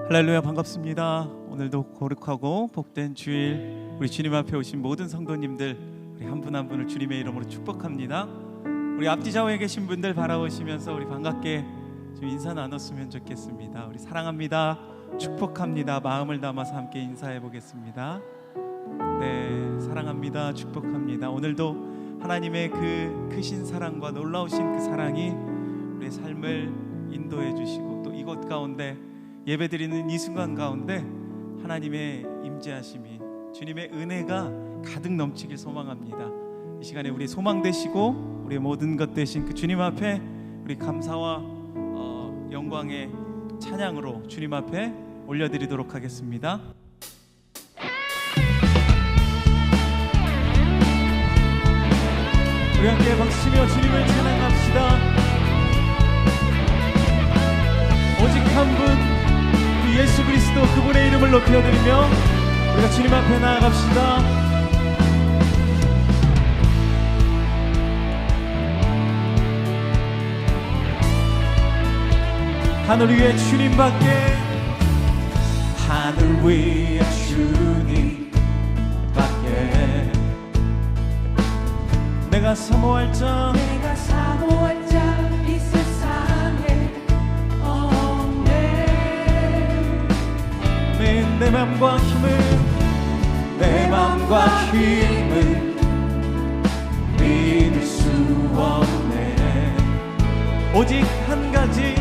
할렐루야, 반갑습니다. 오늘도 거룩하고 복된 주일, 우리 주님 앞에 오신 모든 성도님들, 우리 한 분 한 분을 주님의 이름으로 축복합니다. 우리 앞뒤 좌우에 계신 분들 바라보시면서 우리 반갑게 좀 인사 나눴으면 좋겠습니다. 우리 사랑합니다, 축복합니다, 마음을 담아서 함께 인사해 보겠습니다. 네, 사랑합니다, 축복합니다. 오늘도 하나님의 그 크신 사랑과 놀라우신 그 사랑이 우리의 삶을 인도해 주시고, 또 이곳 가운데 예배드리는 이 순간 가운데 하나님의 임재하심이, 주님의 은혜가 가득 넘치길 소망합니다. 이 시간에 우리 소망 되시고 우리의 모든 것 되신 그 주님 앞에 우리 감사와 영광의 찬양으로 주님 앞에 올려드리도록 하겠습니다. 우리 함께 박수치며 주님을 찬양합시다. 오직 한 분, 예수 그리스도, 그분의 이름을 높여드리며 우리가 주님 앞에 나아갑시다. 하늘 위에 주님밖에, 하늘 위에 주님밖에 내가 사모할 자, 이 세상에 없네. 내 맘과 힘은 믿을 수 없네. 오직 한 가지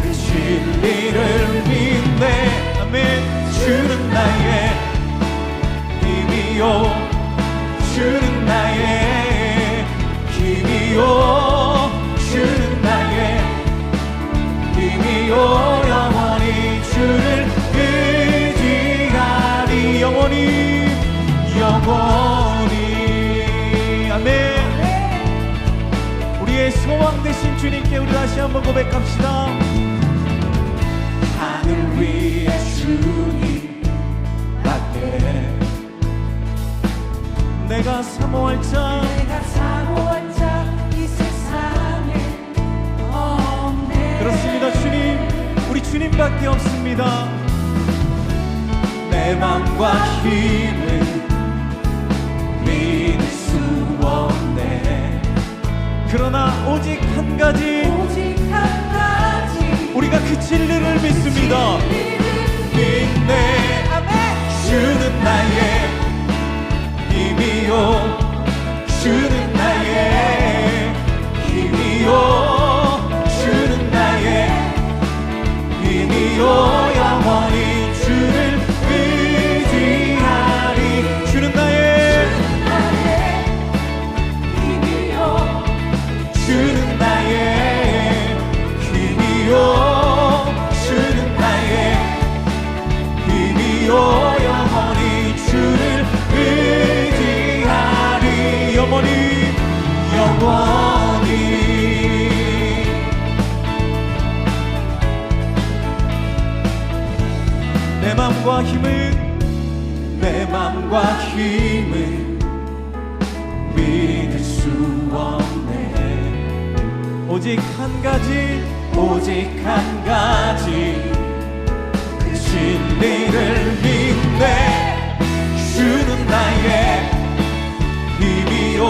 그 진리를 믿네. 아멘. 주는 나의 힘이요, 주는 나의 힘이요, 주는 나의 힘이요. 영원히 주를 의지하리. 영원히 아멘. 우리의 소망 되신 주님께 우리 다시 한번 고백합시다. 하늘 위에 주님밖에 내가 사모할 자, 이 세상에 없네. 그렇습니다. 주님, 우리 주님밖에 없습니다. 내 맘과 힘은 믿을 수 없네. 그러나 오직 한 가지 우리가 그 진리를 믿습니다. 믿네. 아멘. 주는 나의 힘이요, 주는 나의 힘이요, 주는 나의 힘이요. 영원히 주를 의지하리. 주는 나의 힘이요, 주는 나의 힘이요, 주는 나의 힘이요. 영원히 주를 의지하리. 영원히 내 맘과 힘은 믿을 수 없네. 오직 한 가지 그 진리를 믿네. 주는 나의 힘이요,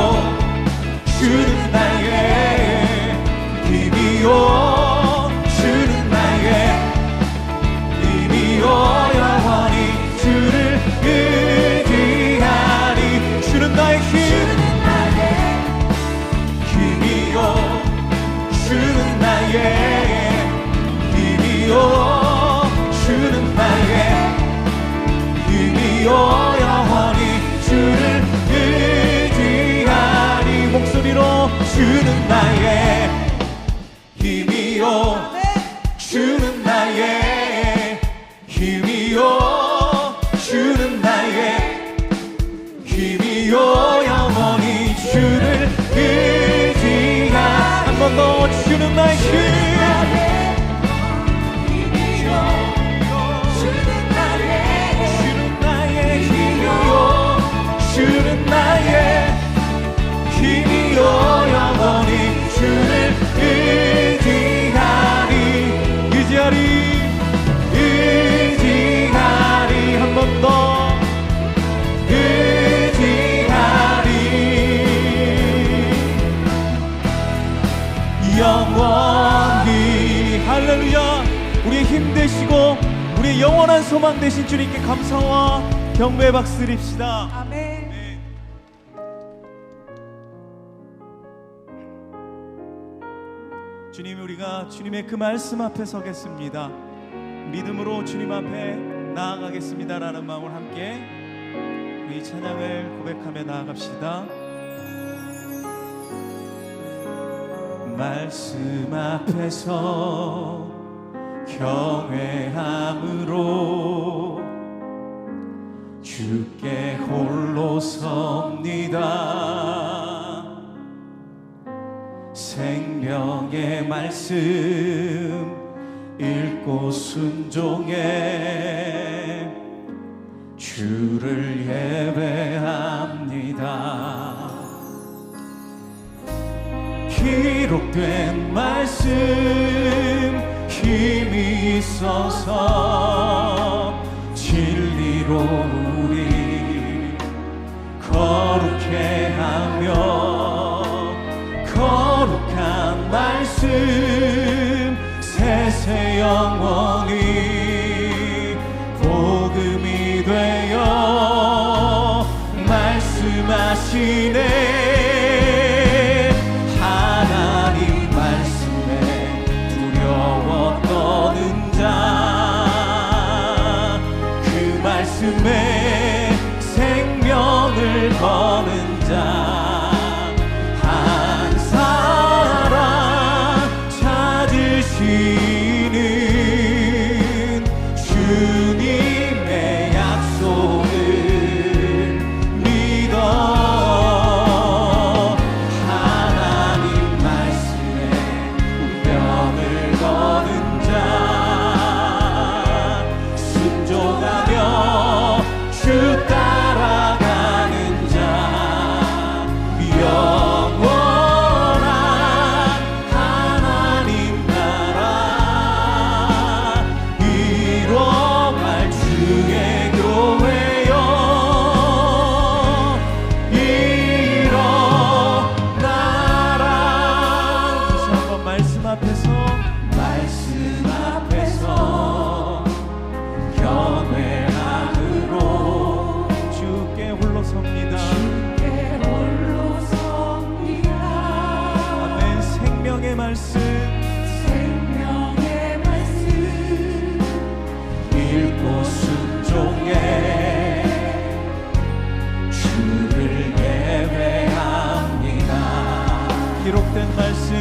주는 나의 힘이요, 주는 나의 힘이요. 영원히 주를 의지하리. 주는 나의 힘이요, 주는 나의 힘이요, 주는 나의 힘이요. 영원히 주를 의지하리. 목소리로 주는 나의 힘이요, 주는 나의 힘이요, 주는 나의 힘이요. 영원히 주를 의지하리. 한 번 더. 주는 나의 힘, 주는 나의 힘이요. 영원히 주를 의지하리. 할렐루야. 우리의 힘 되시고 우리의 영원한 소망 되신 주님께 감사와 경배의 박수 드립시다. 아멘. 주님, 우리가 주님의 그 말씀 앞에 서겠습니다. 믿음으로 주님 앞에 나아가겠습니다라는 마음을 함께 우리 찬양을 고백하며 나아갑시다. 말씀 앞에서 경외함으로 주께 홀로 섭니다. 생명의 말씀 읽고 순종해 주를 예배합니다. 기록된 말씀 힘이 있어서 진리로 우리 거룩해 하며 거룩한 말씀 세세 영원히 복음이 되어 말씀하시네. 하나님 말씀에 두려워 떠는 자, 그 말씀에 생명을 거는 자, 주님의 약속을 믿어 하나님 말씀에 운명을 거는 자, 순종하며 주 따라가는 자, 영원한 하나님 나라 이뤄갈 주의 교회여 일어나라. 다시 한번 말씀 앞에서 경외함으로 주께 홀로 섭니다. 아멘. 생명의 말씀 읽고 순종해 주를 예배합니다. 기록된 말씀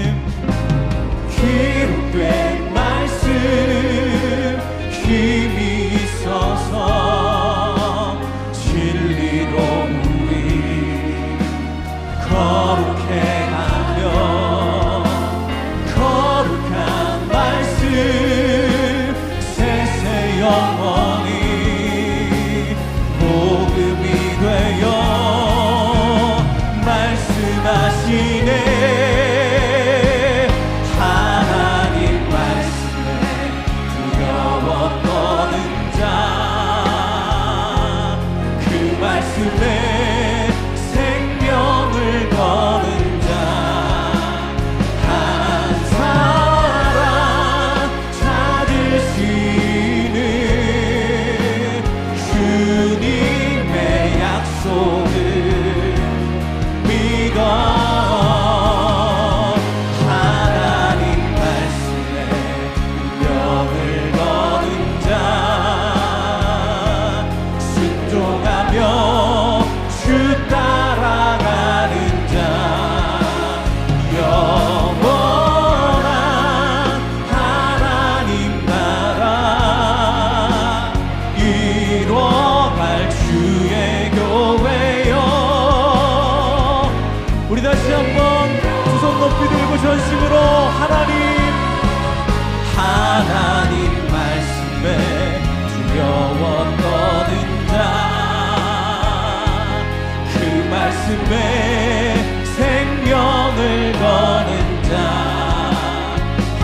힘이 있어서 진리로 우리 거룩해 하며 거룩한 말씀 세세 영원히 복음이 되어 말씀하시네. 하나님 말씀에 두려워 떠는 자, 그 말씀에 생명을 거는 자, 한 사람 찾으시는 주님의 약속을 믿어 하나님 말씀에 운명을 거는 자, 순종하며 주 따라가는 자, 영원한 하나님 나라 이뤄갈 주의 교회여. 우리 다시 한번 두 손 높이 들고 전심으로 하나님 말씀에 두려워 떠는 자, 그 말씀에 생명을 거는 자, 한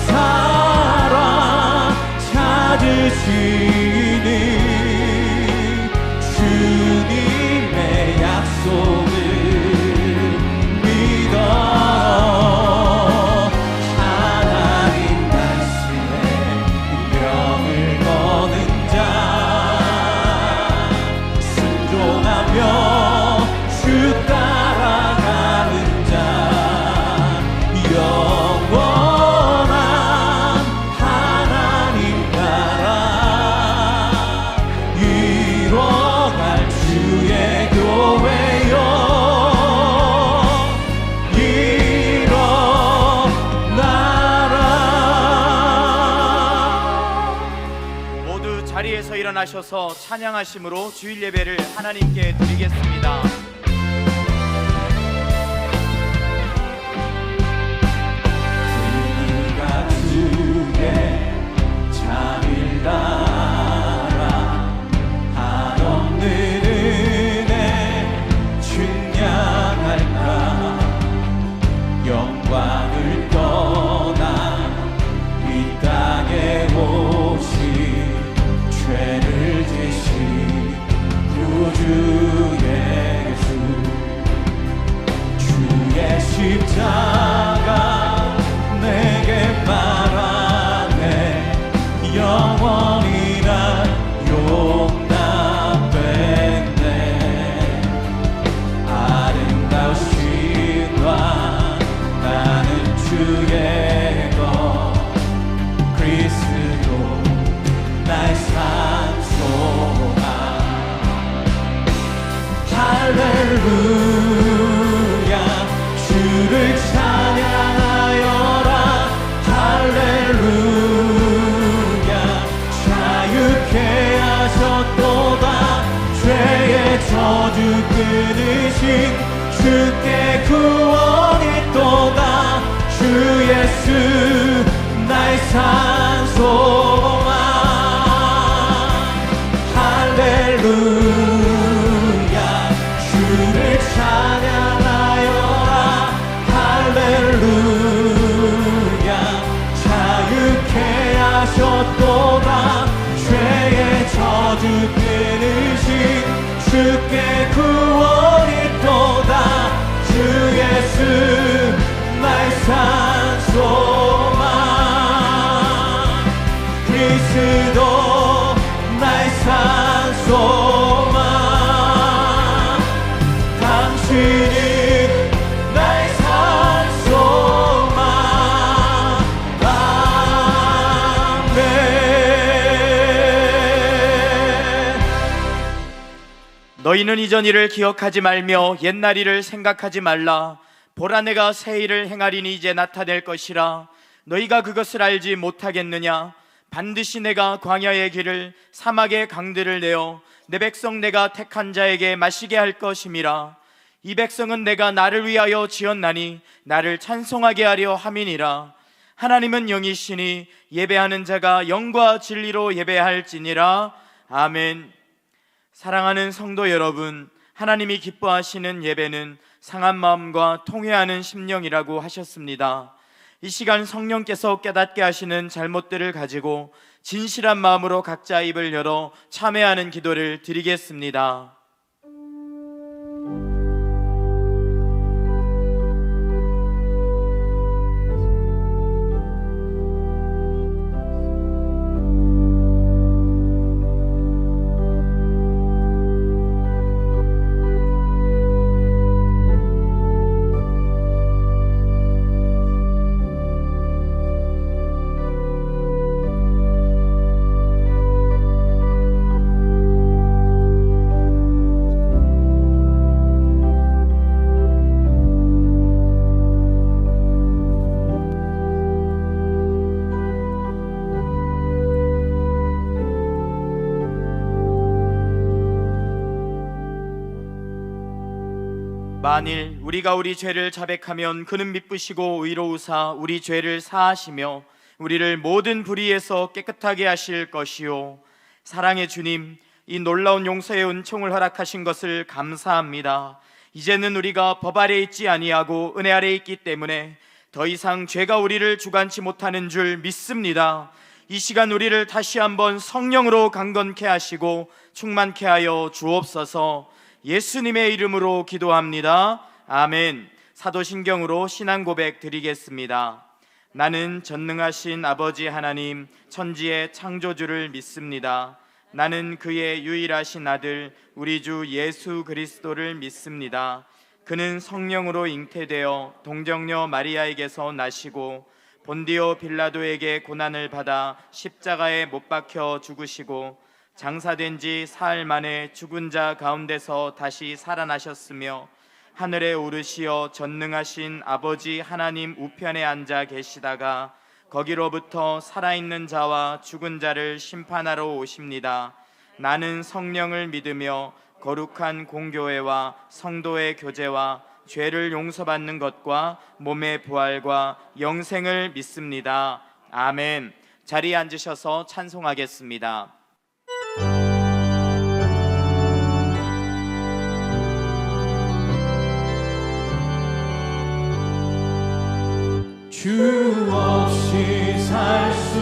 사람 찾으시는 주님의 약속을 믿어 하나님 말씀 일어나셔서 찬양하심으로 주일 예배를 하나님께 드리겠습니다. 우리가 주의 자비를 따라 한없는 은혜 충량할까. 영광을 떠나 이 땅에 오신 죄를 지신 구주 예수, 주의 십자가 내게 말하네. 영원히 난 용납했네. 아름다우신 왕 나는 주의 것, 그리스도 나의 산소망. 할렐루야 주를 찬양하여라. 할렐루야 자유케 하셨도다. 죄의 저주 끊으신 주께 구원이 또다. 주 예수 나의 산소망. 할렐루야 주를 찬양하여라. 할렐루야 자유케 하셨도다. 죄의 저주 끊으신 주께 구원이 또다. 주 예수 나의 산소망. 그리스도 나의 산소망. 당신은 나의 산소망. 아멘. 너희는 이전 일을 기억하지 말며 옛날 일을 생각하지 말라. 보라 내가 새 일을 행하리니 이제 나타낼 것이라. 너희가 그것을 알지 못하겠느냐. 반드시 내가 광야의 길을 사막의 강들을 내어 내 백성 내가 택한 자에게 마시게 할 것임이라. 이 백성은 내가 나를 위하여 지었나니 나를 찬송하게 하려 함이니라. 하나님은 영이시니 예배하는 자가 영과 진리로 예배할지니라. 아멘. 사랑하는 성도 여러분, 하나님이 기뻐하시는 예배는 상한 마음과 통회하는 심령이라고 하셨습니다. 이 시간 성령께서 깨닫게 하시는 잘못들을 가지고 진실한 마음으로 각자 입을 열어 참회하는 기도를 드리겠습니다. 만일 우리가 우리 죄를 자백하면 그는 미쁘시고 의로우사 우리 죄를 사하시며 우리를 모든 불의에서 깨끗하게 하실 것이요. 사랑의 주님, 이 놀라운 용서의 은총을 허락하신 것을 감사합니다. 이제는 우리가 법 아래 있지 아니하고 은혜 아래 있기 때문에 더 이상 죄가 우리를 주관치 못하는 줄 믿습니다. 이 시간 우리를 다시 한번 성령으로 강건케 하시고 충만케 하여 주옵소서. 예수님의 이름으로 기도합니다. 아멘. 사도신경으로 신앙 고백 드리겠습니다. 나는 전능하신 아버지 하나님 천지의 창조주를 믿습니다. 나는 그의 유일하신 아들 우리 주 예수 그리스도를 믿습니다. 그는 성령으로 잉태되어 동정녀 마리아에게서 나시고 본디오 빌라도에게 고난을 받아 십자가에 못 박혀 죽으시고 장사된 지 사흘 만에 죽은 자 가운데서 다시 살아나셨으며 하늘에 오르시어 전능하신 아버지 하나님 우편에 앉아 계시다가 거기로부터 살아있는 자와 죽은 자를 심판하러 오십니다. 나는 성령을 믿으며 거룩한 공교회와 성도의 교제와 죄를 용서받는 것과 몸의 부활과 영생을 믿습니다. 아멘. 자리에 앉으셔서 찬송하겠습니다. 주 없이 살 수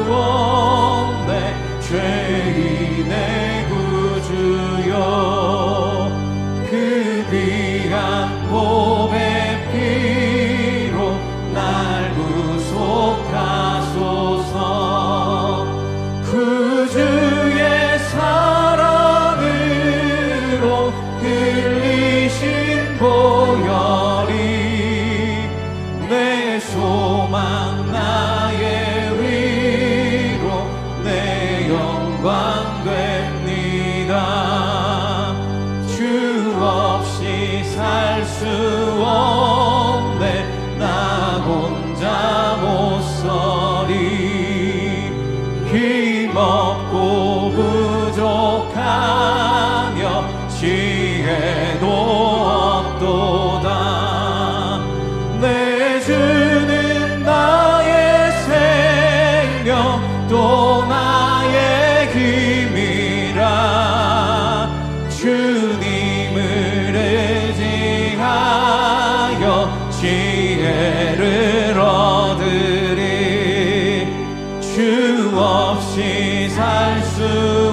없네 죄인의 구주여 그 귀한 몸의 피로 날 구속하소서 구주의 사랑으로 흘리신 보혈이 내 소망 나의 위로 내 영광 됩니다. 주 없이 살 수 없네 나 혼자 못 서리 힘없고 부족하며 지혜도 없도다 내 주는 나의 생명 또 나의 힘이라 주님을 의지하여 지혜를 얻으리 주 없이 살 수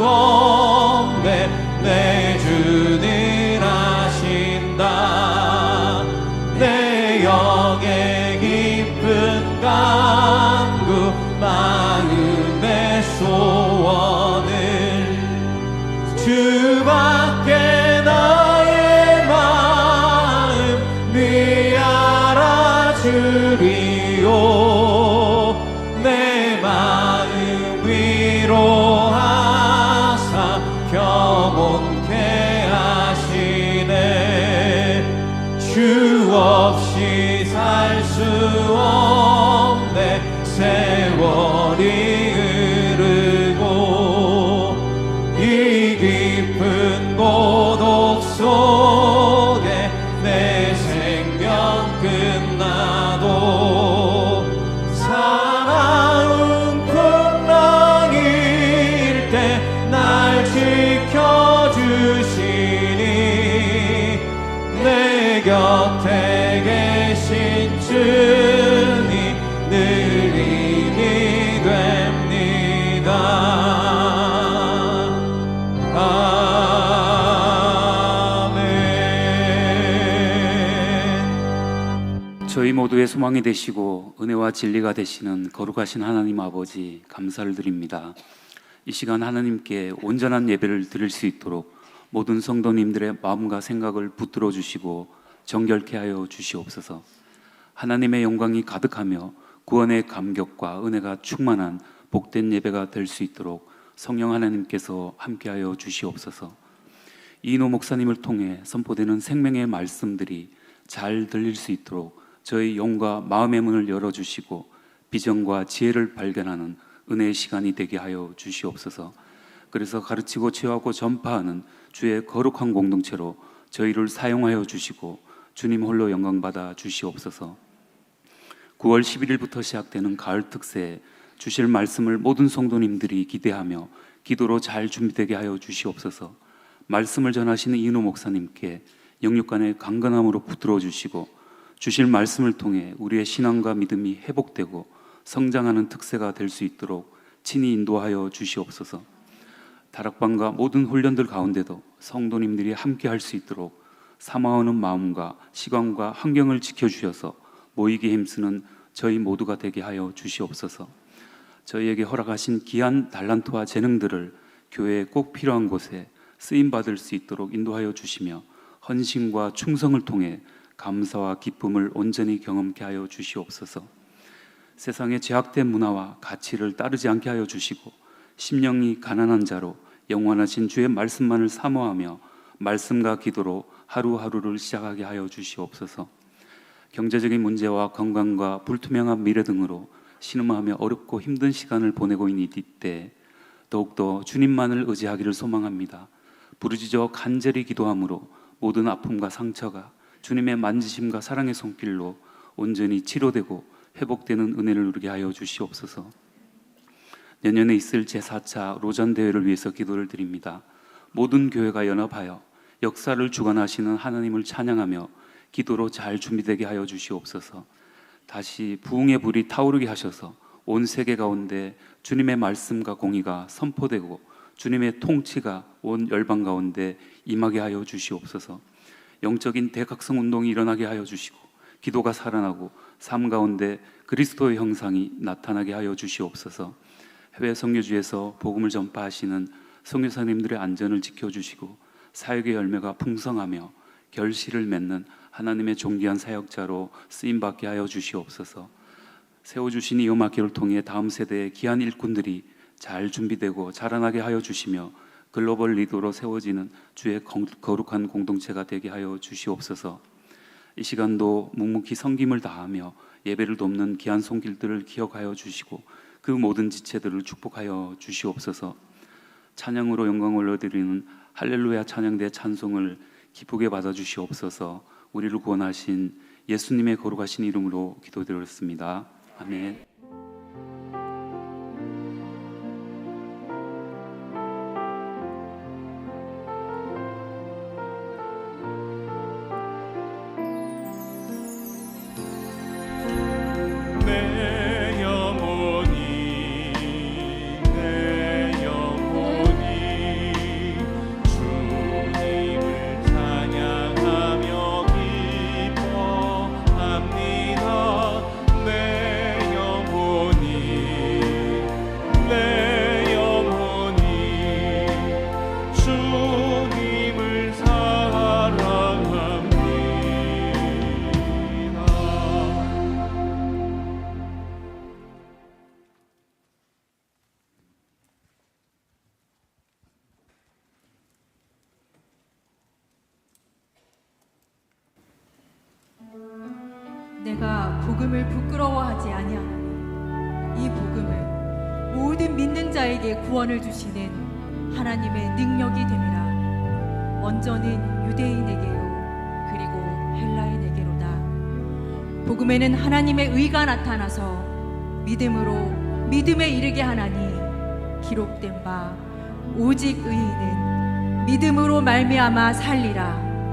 없네 내 주는 아신다 내 영의 깊은 간구 마음의 소원을 주밖에 나의 마음 네 알아주리오 내 마음 위로하사 평온케 하시네 주 없이 살 수 없네 세월이 흐르고 이 깊은 고독 속에 내 생명 끝나도 사나운 풍랑일 때 날 지켜주시니 내 곁에 계신 주님 늘 힘이 됩니다. 아멘. 저희 모두의 소망이 되시고 은혜와 진리가 되시는 거룩하신 하나님 아버지 감사를 드립니다. 이 시간 하나님께 온전한 예배를 드릴 수 있도록 모든 성도님들의 마음과 생각을 붙들어 주시고 정결케 하여 주시옵소서. 하나님의 영광이 가득하며 구원의 감격과 은혜가 충만한 복된 예배가 될 수 있도록 성령 하나님께서 함께하여 주시옵소서. 이인호 목사님을 통해 선포되는 생명의 말씀들이 잘 들릴 수 있도록 저희 영과 마음의 문을 열어주시고 비전과 지혜를 발견하는 은혜의 시간이 되게 하여 주시옵소서. 그래서 가르치고 치유하고 전파하는 주의 거룩한 공동체로 저희를 사용하여 주시고 주님 홀로 영광받아 주시옵소서. 9월 11일부터 시작되는 가을 특세에 주실 말씀을 모든 성도님들이 기대하며 기도로 잘 준비되게 하여 주시옵소서. 말씀을 전하시는 이인호 목사님께 영육간의 강건함으로 붙들어 주시고 주실 말씀을 통해 우리의 신앙과 믿음이 회복되고 성장하는 특세가 될 수 있도록 친히 인도하여 주시옵소서. 다락방과 모든 훈련들 가운데도 성도님들이 함께 할 수 있도록 사모하는 마음과 시간과 환경을 지켜주셔서 모이기 힘쓰는 저희 모두가 되게 하여 주시옵소서. 저희에게 허락하신 귀한 달란트와 재능들을 교회에 꼭 필요한 곳에 쓰임받을 수 있도록 인도하여 주시며 헌신과 충성을 통해 감사와 기쁨을 온전히 경험케 하여 주시옵소서. 세상의 제약된 문화와 가치를 따르지 않게 하여 주시고 심령이 가난한 자로 영원하신 주의 말씀만을 사모하며 말씀과 기도로 하루하루를 시작하게 하여 주시옵소서. 경제적인 문제와 건강과 불투명한 미래 등으로 신음하며 어렵고 힘든 시간을 보내고 있는 이때 더욱더 주님만을 의지하기를 소망합니다. 부르짖어 간절히 기도함으로 모든 아픔과 상처가 주님의 만지심과 사랑의 손길로 온전히 치료되고 회복되는 은혜를 누리게 하여 주시옵소서. 내년에 있을 제4차 로잔 대회를 위해서 기도를 드립니다. 모든 교회가 연합하여 역사를 주관하시는 하나님을 찬양하며 기도로 잘 준비되게 하여 주시옵소서. 다시 부흥의 불이 타오르게 하셔서 온 세계 가운데 주님의 말씀과 공의가 선포되고 주님의 통치가 온 열방 가운데 임하게 하여 주시옵소서. 영적인 대각성 운동이 일어나게 하여 주시고 기도가 살아나고 삶 가운데 그리스도의 형상이 나타나게 하여 주시옵소서. 해외 선교지에서 복음을 전파하시는 선교사님들의 안전을 지켜주시고 사역의 열매가 풍성하며 결실을 맺는 하나님의 존귀한 사역자로 쓰임받게 하여 주시옵소서. 세워주신 이 음악회를 통해 다음 세대의 귀한 일꾼들이 잘 준비되고 자라나게 하여 주시며 글로벌 리더로 세워지는 주의 거룩한 공동체가 되게 하여 주시옵소서. 이 시간도 묵묵히 섬김을 다하며 예배를 돕는 귀한 손길들을 기억하여 주시고 그 모든 지체들을 축복하여 주시옵소서. 찬양으로 영광을 올려드리는 할렐루야 찬양대 찬송을 기쁘게 받아주시옵소서. 우리를 구원하신 예수님의 거룩하신 이름으로 기도드렸습니다. 아멘. 내가 복음을 부끄러워하지 아니하노니 이 복음은 모든 믿는 자에게 구원을 주시는 하나님의 능력이 됨이라. 먼저는 유대인에게요 그리고 헬라인에게로다. 복음에는 하나님의 의가 나타나서 믿음으로 믿음에 이르게 하나니 기록된 바 오직 의인은 믿음으로 말미암아 살리라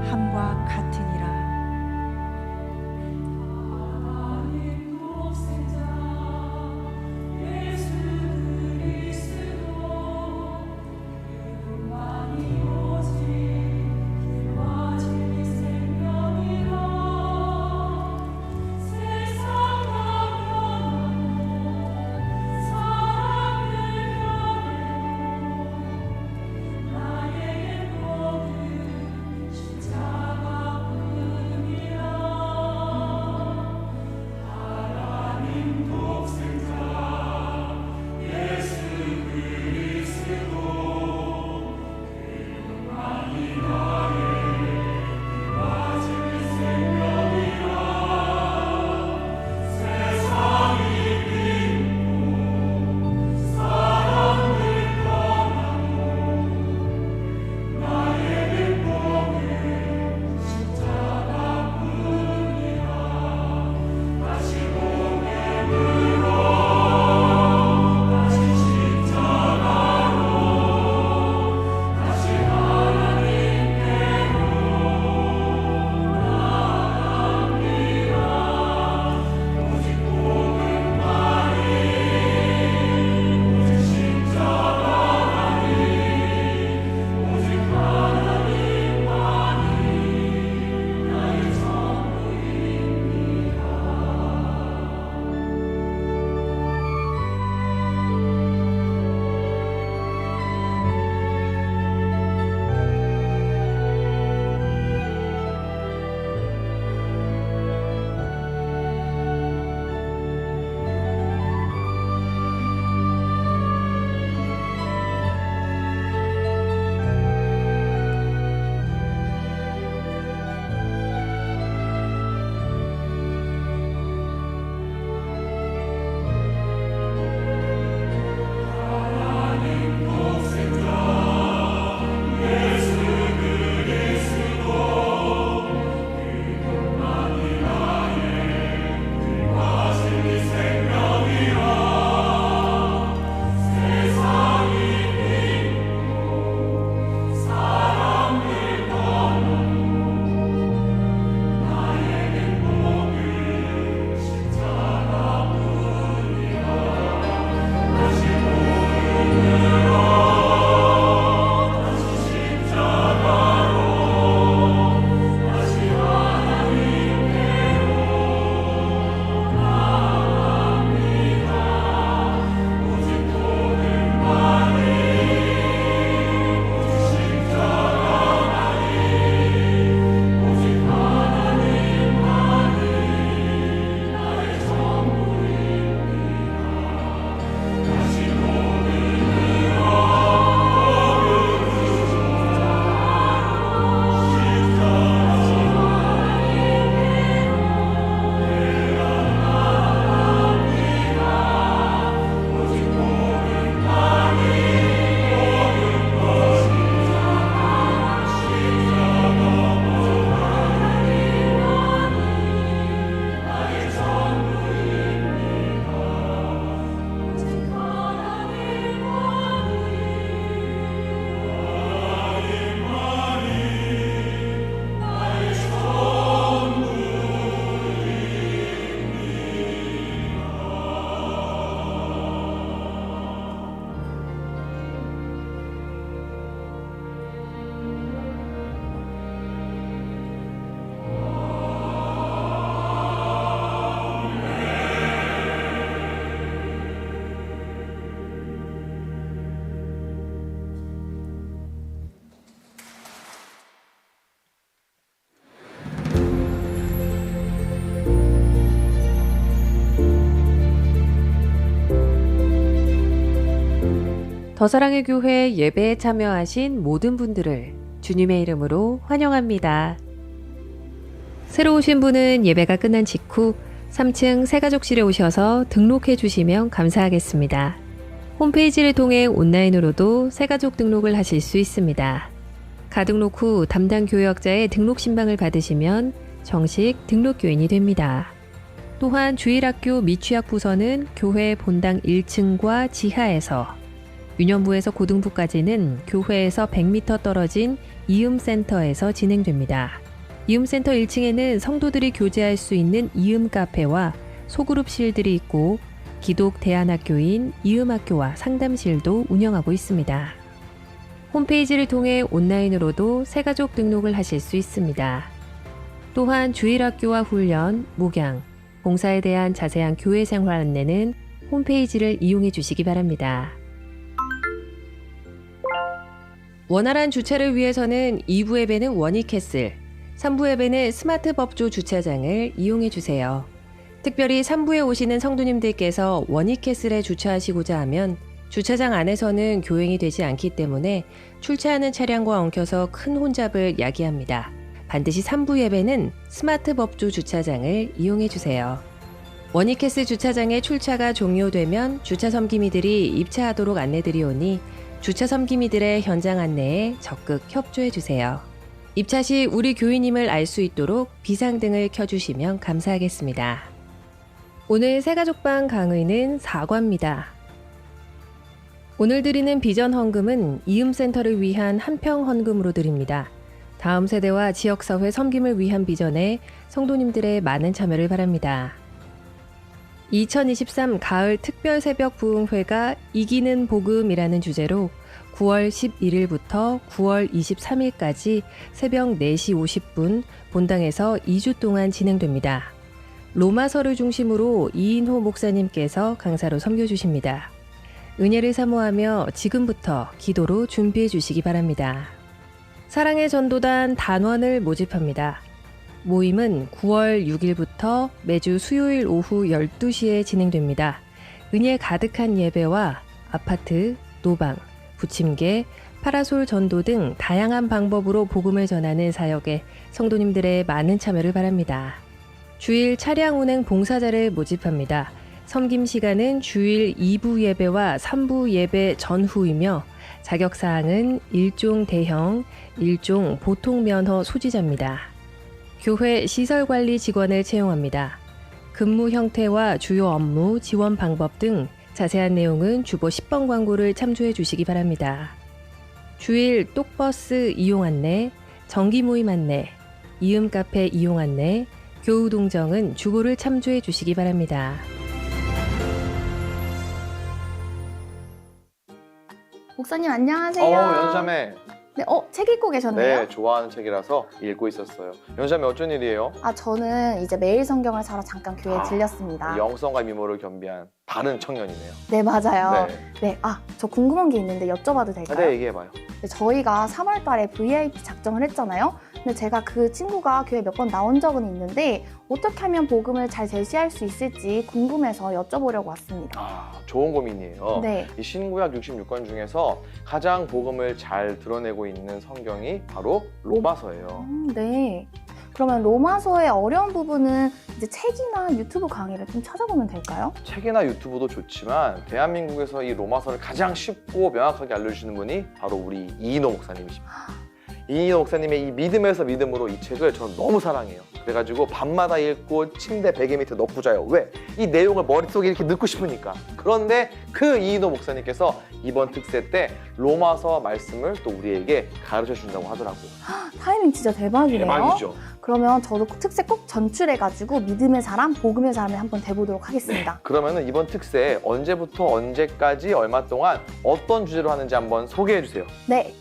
함과 같으니라. 더사랑의 교회 예배에 참여하신 모든 분들을 주님의 이름으로 환영합니다. 새로 오신 분은 예배가 끝난 직후 3층 새가족실에 오셔서 등록해 주시면 감사하겠습니다. 홈페이지를 통해 온라인으로도 새가족 등록을 하실 수 있습니다. 가등록 후 담당 교역자의 등록 신방을 받으시면 정식 등록교인이 됩니다. 또한 주일학교 미취학 부서는 교회 본당 1층과 지하에서, 유년부에서 고등부까지는 교회에서 100m 떨어진 이음센터에서 진행됩니다. 이음센터 1층에는 성도들이 교제할 수 있는 이음 카페와 소그룹실들이 있고 기독 대안학교인 이음학교와 상담실도 운영하고 있습니다. 홈페이지를 통해 온라인으로도 새가족 등록을 하실 수 있습니다. 또한 주일학교와 훈련, 목양, 봉사에 대한 자세한 교회 생활 안내는 홈페이지를 이용해 주시기 바랍니다. 원활한 주차를 위해서는 2부 예배는 원익캐슬, 3부 예배는 스마트 법조 주차장을 이용해 주세요. 특별히 3부에 오시는 성도님들께서 원익캐슬에 주차하시고자 하면 주차장 안에서는 교행이 되지 않기 때문에 출차하는 차량과 엉켜서 큰 혼잡을 야기합니다. 반드시 3부 예배는 스마트 법조 주차장을 이용해 주세요. 원익캐슬 주차장의 출차가 종료되면 주차 섬기미들이 입차하도록 안내드리오니 주차 섬기미들의 현장 안내에 적극 협조해 주세요. 입차 시 우리 교인임을 알 수 있도록 비상등을 켜주시면 감사하겠습니다. 오늘 새가족방 강의는 사과입니다. 오늘 드리는 비전 헌금은 이음센터를 위한 한평 헌금으로 드립니다. 다음 세대와 지역사회 섬김을 위한 비전에 성도님들의 많은 참여를 바랍니다. 2023 가을 특별 새벽 부흥회가 이기는 복음이라는 주제로 9월 11일부터 9월 23일까지 새벽 4시 50분 본당에서 2주 동안 진행됩니다. 로마서를 중심으로 이인호 목사님께서 강사로 섬겨주십니다. 은혜를 사모하며 지금부터 기도로 준비해 주시기 바랍니다. 사랑의 전도단 단원을 모집합니다. 모임은 9월 6일부터 매주 수요일 오후 12시에 진행됩니다. 은혜 가득한 예배와 아파트, 노방, 부침개, 파라솔 전도 등 다양한 방법으로 복음을 전하는 사역에 성도님들의 많은 참여를 바랍니다. 주일 차량 운행 봉사자를 모집합니다. 섬김 시간은 주일 2부 예배와 3부 예배 전후이며 자격사항은 1종 대형, 1종 보통 면허 소지자입니다. 교회 시설관리 직원을 채용합니다. 근무 형태와 주요 업무, 지원 방법 등 자세한 내용은 주보 10번 광고를 참조해 주시기 바랍니다. 주일 똑버스 이용 안내, 정기 모임 안내, 이음 카페 이용 안내, 교우 동정은 주보를 참조해 주시기 바랍니다. 목사님 안녕하세요. 연자매. 네, 책 읽고 계셨네요? 네, 좋아하는 책이라서 읽고 있었어요. 연자매 어쩐 일이에요? 저는 이제 매일 성경을 사러 잠깐 교회에 들렸습니다. 영성과 미모를 겸비한 바른 청년이네요. 네, 맞아요. 네. 저 궁금한 게 있는데 여쭤봐도 될까요? 네, 얘기해봐요. 네, 저희가 3월 달에 VIP 작정을 했잖아요. 근데 제가 그 친구가 교회 몇 번 나온 적은 있는데 어떻게 하면 복음을 잘 제시할 수 있을지 궁금해서 여쭤보려고 왔습니다. 좋은 고민이에요. 네. 이 신구약 66권 중에서 가장 복음을 잘 드러내고 있는 성경이 바로 로마서예요. 네. 그러면 로마서의 어려운 부분은 이제 책이나 유튜브 강의를 좀 찾아보면 될까요? 책이나 유튜브도 좋지만 대한민국에서 이 로마서를 가장 쉽고 명확하게 알려주시는 분이 바로 우리 이인호 목사님이십니다. 이인호 목사님의 이 믿음에서 믿음으로 이 책을 저는 너무 사랑해요. 그래가지고 밤마다 읽고 침대 베개 밑에 넣고 자요. 왜? 이 내용을 머릿속에 이렇게 넣고 싶으니까. 그런데 그 이인호 목사님께서 이번 특세 때 로마서 말씀을 또 우리에게 가르쳐 준다고 하더라고요. 타이밍 진짜 대박이네요. 대박이죠. 그러면 저도 특세 꼭 전출해가지고 믿음의 사람, 복음의 사람에 한번 돼보도록 하겠습니다. 그러면은 이번 특세 언제부터 언제까지 얼마 동안 어떤 주제로 하는지 한번 소개해 주세요. 네.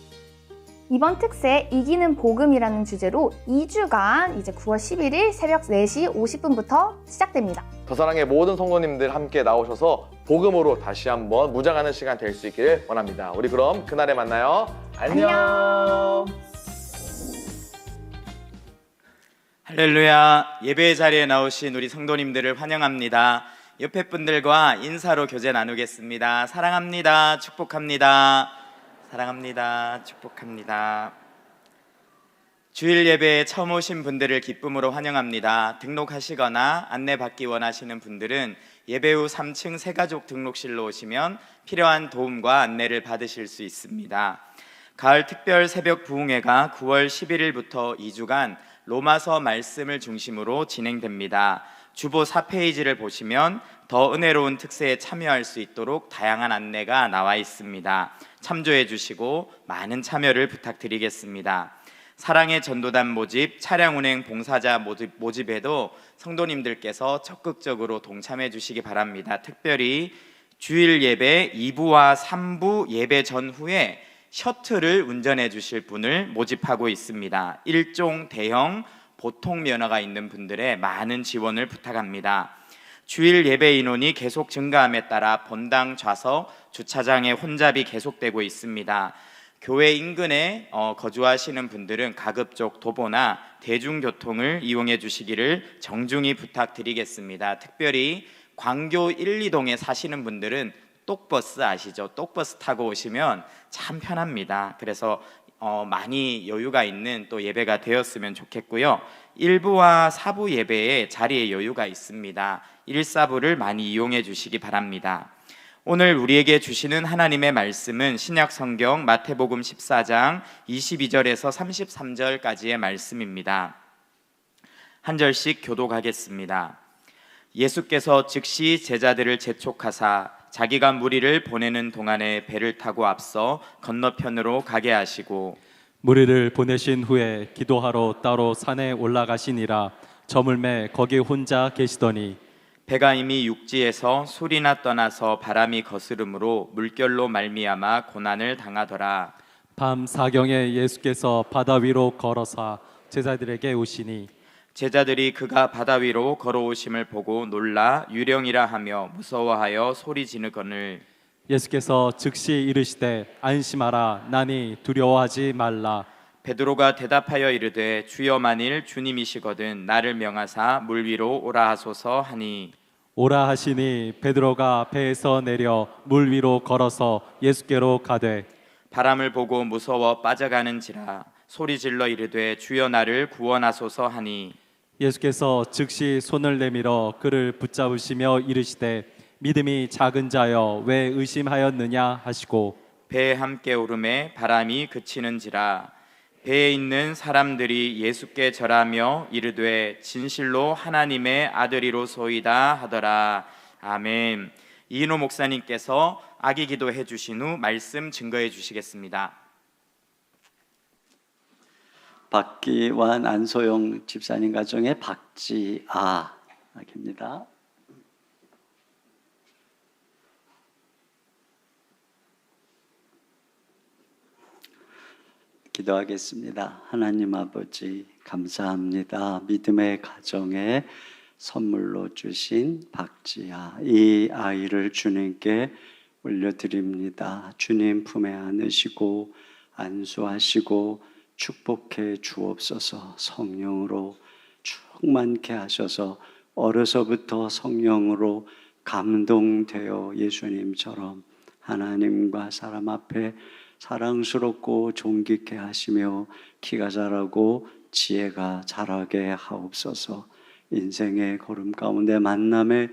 이번 특세 이기는 복음이라는 주제로 2주간 이제 9월 11일 새벽 4시 50분부터 시작됩니다. 더사랑의 모든 성도님들 함께 나오셔서 복음으로 다시 한번 무장하는 시간 될 수 있기를 원합니다. 우리 그럼 그날에 만나요. 안녕. 할렐루야. 예배 자리에 나오신 우리 성도님들을 환영합니다. 옆에 분들과 인사로 교제 나누겠습니다. 사랑합니다. 축복합니다. 사랑합니다. 축복합니다. 주일 예배에 처음 오신 분들을 기쁨으로 환영합니다. 등록하시거나 안내받기 원하시는 분들은 예배 후 3층 새가족 등록실로 오시면 필요한 도움과 안내를 받으실 수 있습니다. 가을 특별 새벽 부흥회가 9월 11일부터 2주간 로마서 말씀을 중심으로 진행됩니다. 주보 4페이지를 보시면 더 은혜로운 특세에 참여할 수 있도록 다양한 안내가 나와 있습니다. 참조해 주시고 많은 참여를 부탁드리겠습니다. 사랑의 전도단 모집, 차량 운행 봉사자 모집에도 성도님들께서 적극적으로 동참해 주시기 바랍니다. 특별히 주일 예배 2부와 3부 예배 전후에 셔틀을 운전해 주실 분을 모집하고 있습니다. 일종 대형 보통 면허가 있는 분들의 많은 지원을 부탁합니다. 주일 예배 인원이 계속 증가함에 따라 본당 좌석, 주차장의 혼잡이 계속되고 있습니다. 교회 인근에 거주하시는 분들은 가급적 도보나 대중교통을 이용해 주시기를 정중히 부탁드리겠습니다. 특별히 광교 1, 2동에 사시는 분들은 똑버스 아시죠? 똑버스 타고 오시면 참 편합니다. 그래서 많이 여유가 있는 또 예배가 되었으면 좋겠고요. 1부와 4부 예배에 자리에 여유가 있습니다. 1, 4부를 많이 이용해 주시기 바랍니다. 오늘 우리에게 주시는 하나님의 말씀은 신약 성경 마태복음 14장 22절에서 33절까지의 말씀입니다. 한 절씩 교독하겠습니다. 예수께서 즉시 제자들을 재촉하사 자기가 무리를 보내는 동안에 배를 타고 앞서 건너편으로 가게 하시고 무리를 보내신 후에 기도하러 따로 산에 올라가시니라. 저물매 거기 혼자 계시더니 배가 이미 육지에서 술이나 떠나서 바람이 거스름으로 물결로 말미암아 고난을 당하더라. 밤 사경에 예수께서 바다 위로 걸어사 제자들에게 오시니 제자들이 그가 바다 위로 걸어오심을 보고 놀라 유령이라 하며 무서워하여 소리 지르거늘 예수께서 즉시 이르시되 안심하라. 나니 두려워하지 말라. 베드로가 대답하여 이르되 주여 만일 주님이시거든 나를 명하사 물 위로 오라 하소서 하니 오라 하시니 베드로가 배에서 내려 물 위로 걸어서 예수께로 가되 바람을 보고 무서워 빠져가는지라 소리질러 이르되 주여 나를 구원하소서 하니 예수께서 즉시 손을 내밀어 그를 붙잡으시며 이르시되 믿음이 작은 자여 왜 의심하였느냐 하시고 배에 함께 오름에 바람이 그치는지라 배에 있는 사람들이 예수께 절하며 이르되 진실로 하나님의 아들이로소이다 하더라. 아멘. 이인호 목사님께서 악의 기도해 주신 후 말씀 증거해 주시겠습니다. 박기환 안소영 집사님 가정의 박지아 아기입니다. 기도하겠습니다. 하나님 아버지 감사합니다. 믿음의 가정에 선물로 주신 박지아 이 아이를 주님께 올려드립니다. 주님 품에 안으시고 안수하시고 축복해 주옵소서. 성령으로 충만케 하셔서 어려서부터 성령으로 감동되어 예수님처럼 하나님과 사람 앞에 사랑스럽고 존귀케 하시며 키가 자라고 지혜가 자라게 하옵소서. 인생의 걸음 가운데 만남에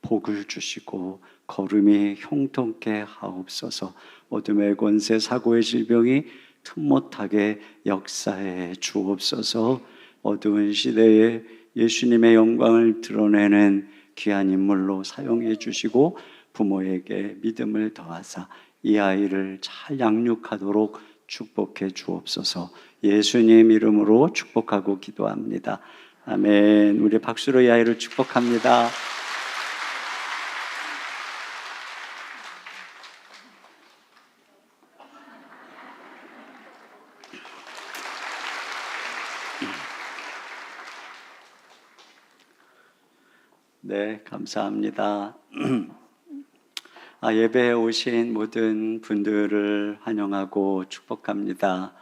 복을 주시고 걸음이 형통케 하옵소서. 어둠의 권세 사고의 질병이 틈못하게 역사해 주옵소서. 어두운 시대에 예수님의 영광을 드러내는 귀한 인물로 사용해 주시고 부모에게 믿음을 더하사 이 아이를 잘 양육하도록 축복해 주옵소서. 예수님 이름으로 축복하고 기도합니다. 아멘. 우리 박수로 이 아이를 축복합니다. 네, 감사합니다. 예배에 오신 모든 분들을 환영하고 축복합니다.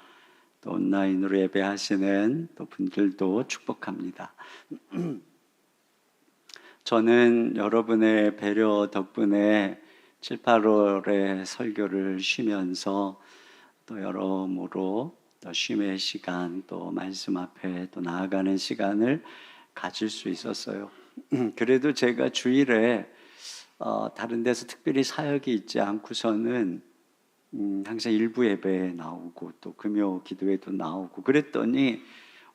또 온라인으로 예배하시는 또 분들도 축복합니다. 저는 여러분의 배려 덕분에 7, 8월에 설교를 쉬면서 또 여러모로 또 쉼의 시간, 또 말씀 앞에 또 나아가는 시간을 가질 수 있었어요. 그래도 제가 주일에 다른 데서 특별히 사역이 있지 않고서는 항상 일부 예배에 나오고 또 금요 기도에도 나오고 그랬더니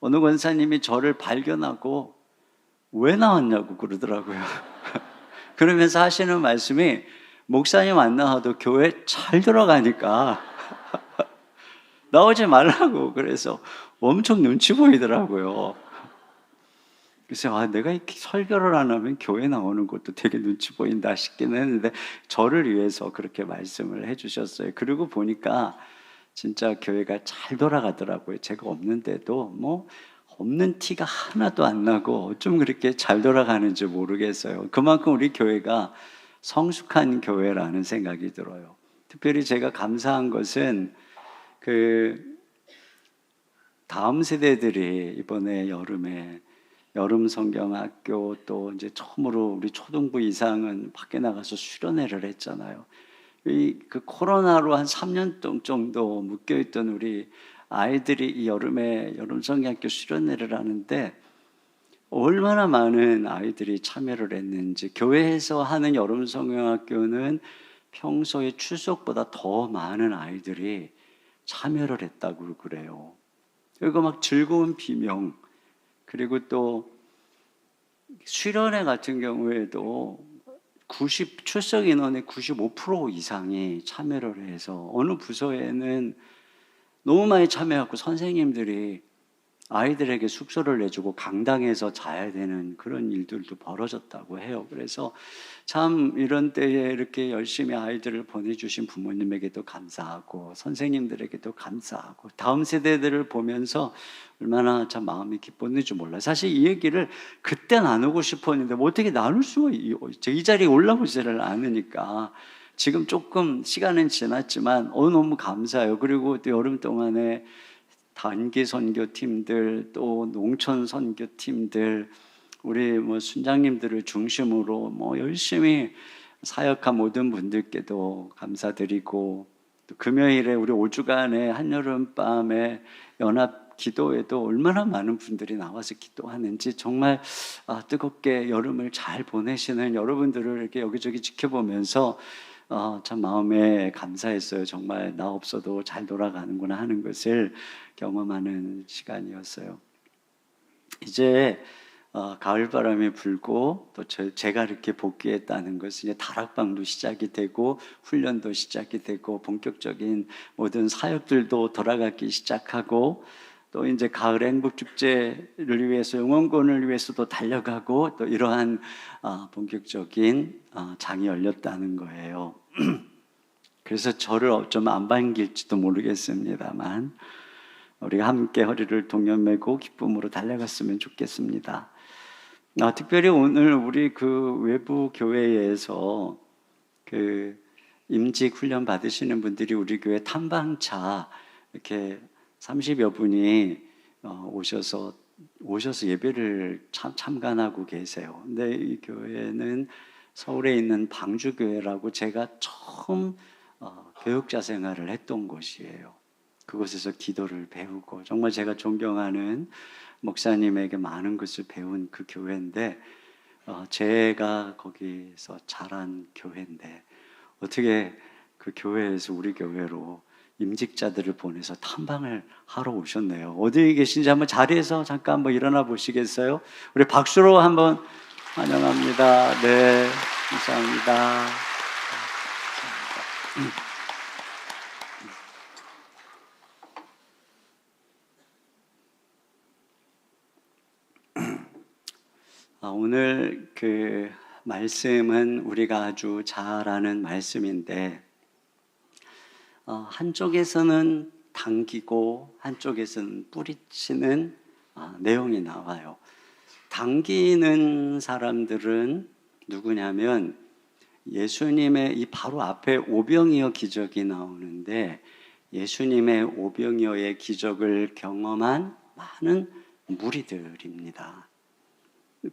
어느 권사님이 저를 발견하고 왜 나왔냐고 그러더라고요. 그러면서 하시는 말씀이 목사님 안 나와도 교회 잘 돌아가니까 나오지 말라고. 그래서 엄청 눈치 보이더라고요. 그래서 내가 이렇게 설교를 안 하면 교회 나오는 것도 되게 눈치 보인다 싶긴 했는데 저를 위해서 그렇게 말씀을 해주셨어요. 그리고 보니까 진짜 교회가 잘 돌아가더라고요. 제가 없는데도 뭐 없는 티가 하나도 안 나고 어쩜 그렇게 잘 돌아가는지 모르겠어요. 그만큼 우리 교회가 성숙한 교회라는 생각이 들어요. 특별히 제가 감사한 것은 다음 세대들이 이번에 여름에 여름 성경학교 또 이제 처음으로 우리 초등부 이상은 밖에 나가서 수련회를 했잖아요. 그 코로나로 한 3년 정도 묶여있던 우리 아이들이 이 여름에 여름 성경학교 수련회를 하는데 얼마나 많은 아이들이 참여를 했는지. 교회에서 하는 여름 성경학교는 평소에 출석보다 더 많은 아이들이 참여를 했다고 그래요. 그리고 막 즐거운 비명, 그리고 또 수련회 같은 경우에도 출석 인원의 95% 이상이 참여를 해서 어느 부서에는 너무 많이 참여하고 선생님들이 아이들에게 숙소를 내주고 강당에서 자야 되는 그런 일들도 벌어졌다고 해요. 그래서 참 이런 때에 이렇게 열심히 아이들을 보내주신 부모님에게도 감사하고 선생님들에게도 감사하고 다음 세대들을 보면서 얼마나 참 마음이 기뻤는지 몰라요. 사실 이 얘기를 그때 나누고 싶었는데 뭐 어떻게 나눌 수가 이 자리에 올라오지를 않으니까 지금 조금 시간은 지났지만 너무 감사해요. 그리고 또 여름 동안에 단기 선교팀들 또 농촌 선교팀들 우리 순장님들을 중심으로 열심히 사역한 모든 분들께도 감사드리고 또 금요일에 우리 5주간의 한여름밤에 연합 기도에도 얼마나 많은 분들이 나와서 기도하는지 정말 뜨겁게 여름을 잘 보내시는 여러분들을 이렇게 여기저기 지켜보면서 참 마음에 감사했어요. 정말 나 없어도 잘 돌아가는구나 하는 것을 경험하는 시간이었어요. 이제 가을바람이 불고 또 제가 이렇게 복귀했다는 것은 이제 다락방도 시작이 되고 훈련도 시작이 되고 본격적인 모든 사역들도 돌아가기 시작하고 또 이제 가을 행복축제를 위해서 응원권을 위해서도 달려가고 또 이러한 본격적인 장이 열렸다는 거예요. 그래서 저를 좀 안 반길지도 모르겠습니다만 우리가 함께 허리를 동여매고 기쁨으로 달려갔으면 좋겠습니다. 특별히 오늘 우리 외부 교회에서 임직 훈련 받으시는 분들이 우리 교회 탐방차 이렇게 30여 분이 오셔서 예배를 참관하고 계세요. 근데 이 교회는 서울에 있는 방주교회라고 제가 처음 교육자 생활을 했던 곳이에요. 그곳에서 기도를 배우고 정말 제가 존경하는 목사님에게 많은 것을 배운 그 교회인데 제가 거기서 자란 교회인데 어떻게 그 교회에서 우리 교회로 임직자들을 보내서 탐방을 하러 오셨네요. 어디에 계신지 한번 자리에서 잠깐 한번 일어나 보시겠어요? 우리 박수로 한번 환영합니다. 네, 감사합니다. 오늘 말씀은 우리가 아주 잘 아는 말씀인데 한쪽에서는 당기고 한쪽에서는 뿌리치는 내용이 나와요. 당기는 사람들은 누구냐면 예수님의 이 바로 앞에 오병이어 기적이 나오는데 예수님의 오병이어의 기적을 경험한 많은 무리들입니다.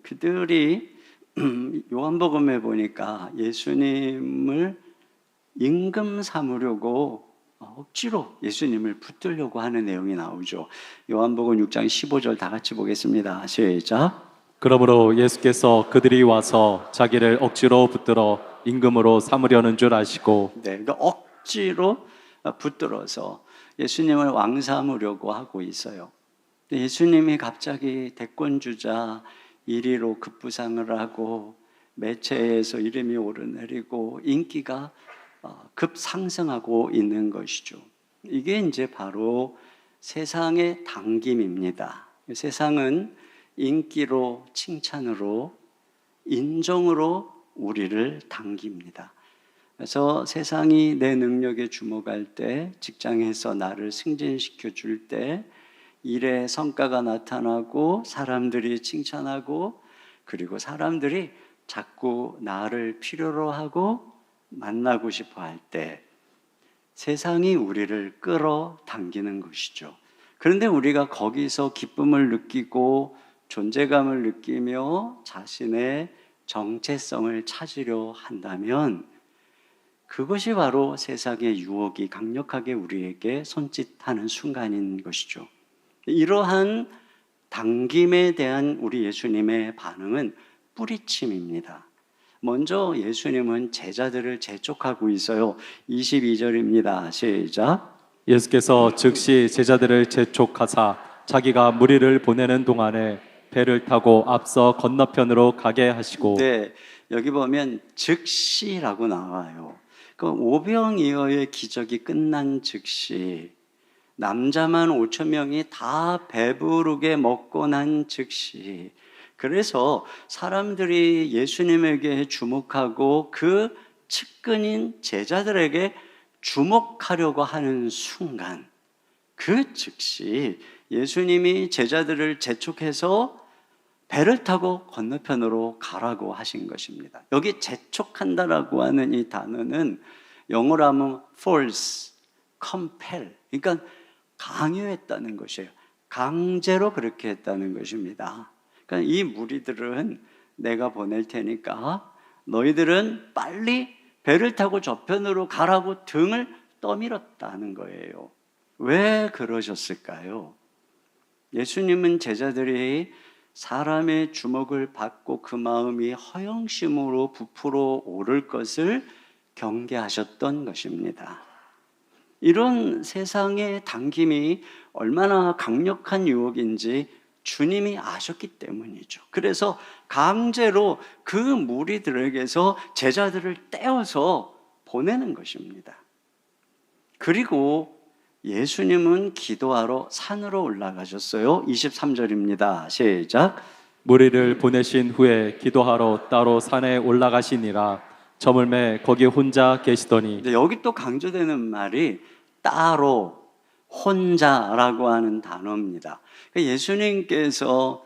그들이 요한복음에 보니까 예수님을 임금 삼으려고 억지로 예수님을 붙들려고 하는 내용이 나오죠. 요한복음 6장 15절 다 같이 보겠습니다. 시작. 그러므로 예수께서 그들이 와서 자기를 억지로 붙들어 임금으로 삼으려는 줄 아시고 그러니까 억지로 붙들어서 예수님을 왕 삼으려고 하고 있어요. 예수님이 갑자기 대권 주자 1위로 급부상을 하고 매체에서 이름이 오르내리고 인기가 급상승하고 있는 것이죠. 이게 이제 바로 세상의 당김입니다. 세상은 인기로, 칭찬으로, 인정으로 우리를 당깁니다. 그래서 세상이 내 능력에 주목할 때, 직장에서 나를 승진시켜 줄 때, 일의 성과가 나타나고 사람들이 칭찬하고, 그리고 사람들이 자꾸 나를 필요로 하고 만나고 싶어 할 때 세상이 우리를 끌어당기는 것이죠. 그런데 우리가 거기서 기쁨을 느끼고 존재감을 느끼며 자신의 정체성을 찾으려 한다면 그것이 바로 세상의 유혹이 강력하게 우리에게 손짓하는 순간인 것이죠. 이러한 당김에 대한 우리 예수님의 반응은 뿌리침입니다. 먼저 예수님은 제자들을 재촉하고 있어요. 22절입니다. 시작. 예수께서 즉시 제자들을 재촉하사 자기가 무리를 보내는 동안에 배를 타고 앞서 건너편으로 가게 하시고 네, 여기 보면 즉시라고 나와요. 그 오병이어의 기적이 끝난 즉시, 남자만 5천 명이 다 배부르게 먹고 난 즉시, 그래서 사람들이 예수님에게 주목하고 그 측근인 제자들에게 주목하려고 하는 순간, 그 즉시 예수님이 제자들을 재촉해서 배를 타고 건너편으로 가라고 하신 것입니다. 여기 재촉한다라고 하는 이 단어는 영어로 하면 force, compel, 그러니까 강요했다는 것이에요. 강제로 그렇게 했다는 것입니다. 그러니까 이 무리들은 내가 보낼 테니까 너희들은 빨리 배를 타고 저편으로 가라고 등을 떠밀었다는 거예요. 왜 그러셨을까요? 예수님은 제자들이 사람의 주목을 받고 그 마음이 허영심으로 부풀어 오를 것을 경계하셨던 것입니다. 이런 세상의 당김이 얼마나 강력한 유혹인지 주님이 아셨기 때문이죠. 그래서 강제로 그 무리들에게서 제자들을 떼어서 보내는 것입니다. 그리고 예수님은 기도하러 산으로 올라가셨어요. 23절입니다. 시작. 무리를 보내신 후에 기도하러 따로 산에 올라가시니라. 저물매 거기 혼자 계시더니 여기 또 강조되는 말이 따로, 혼자라고 하는 단어입니다. 예수님께서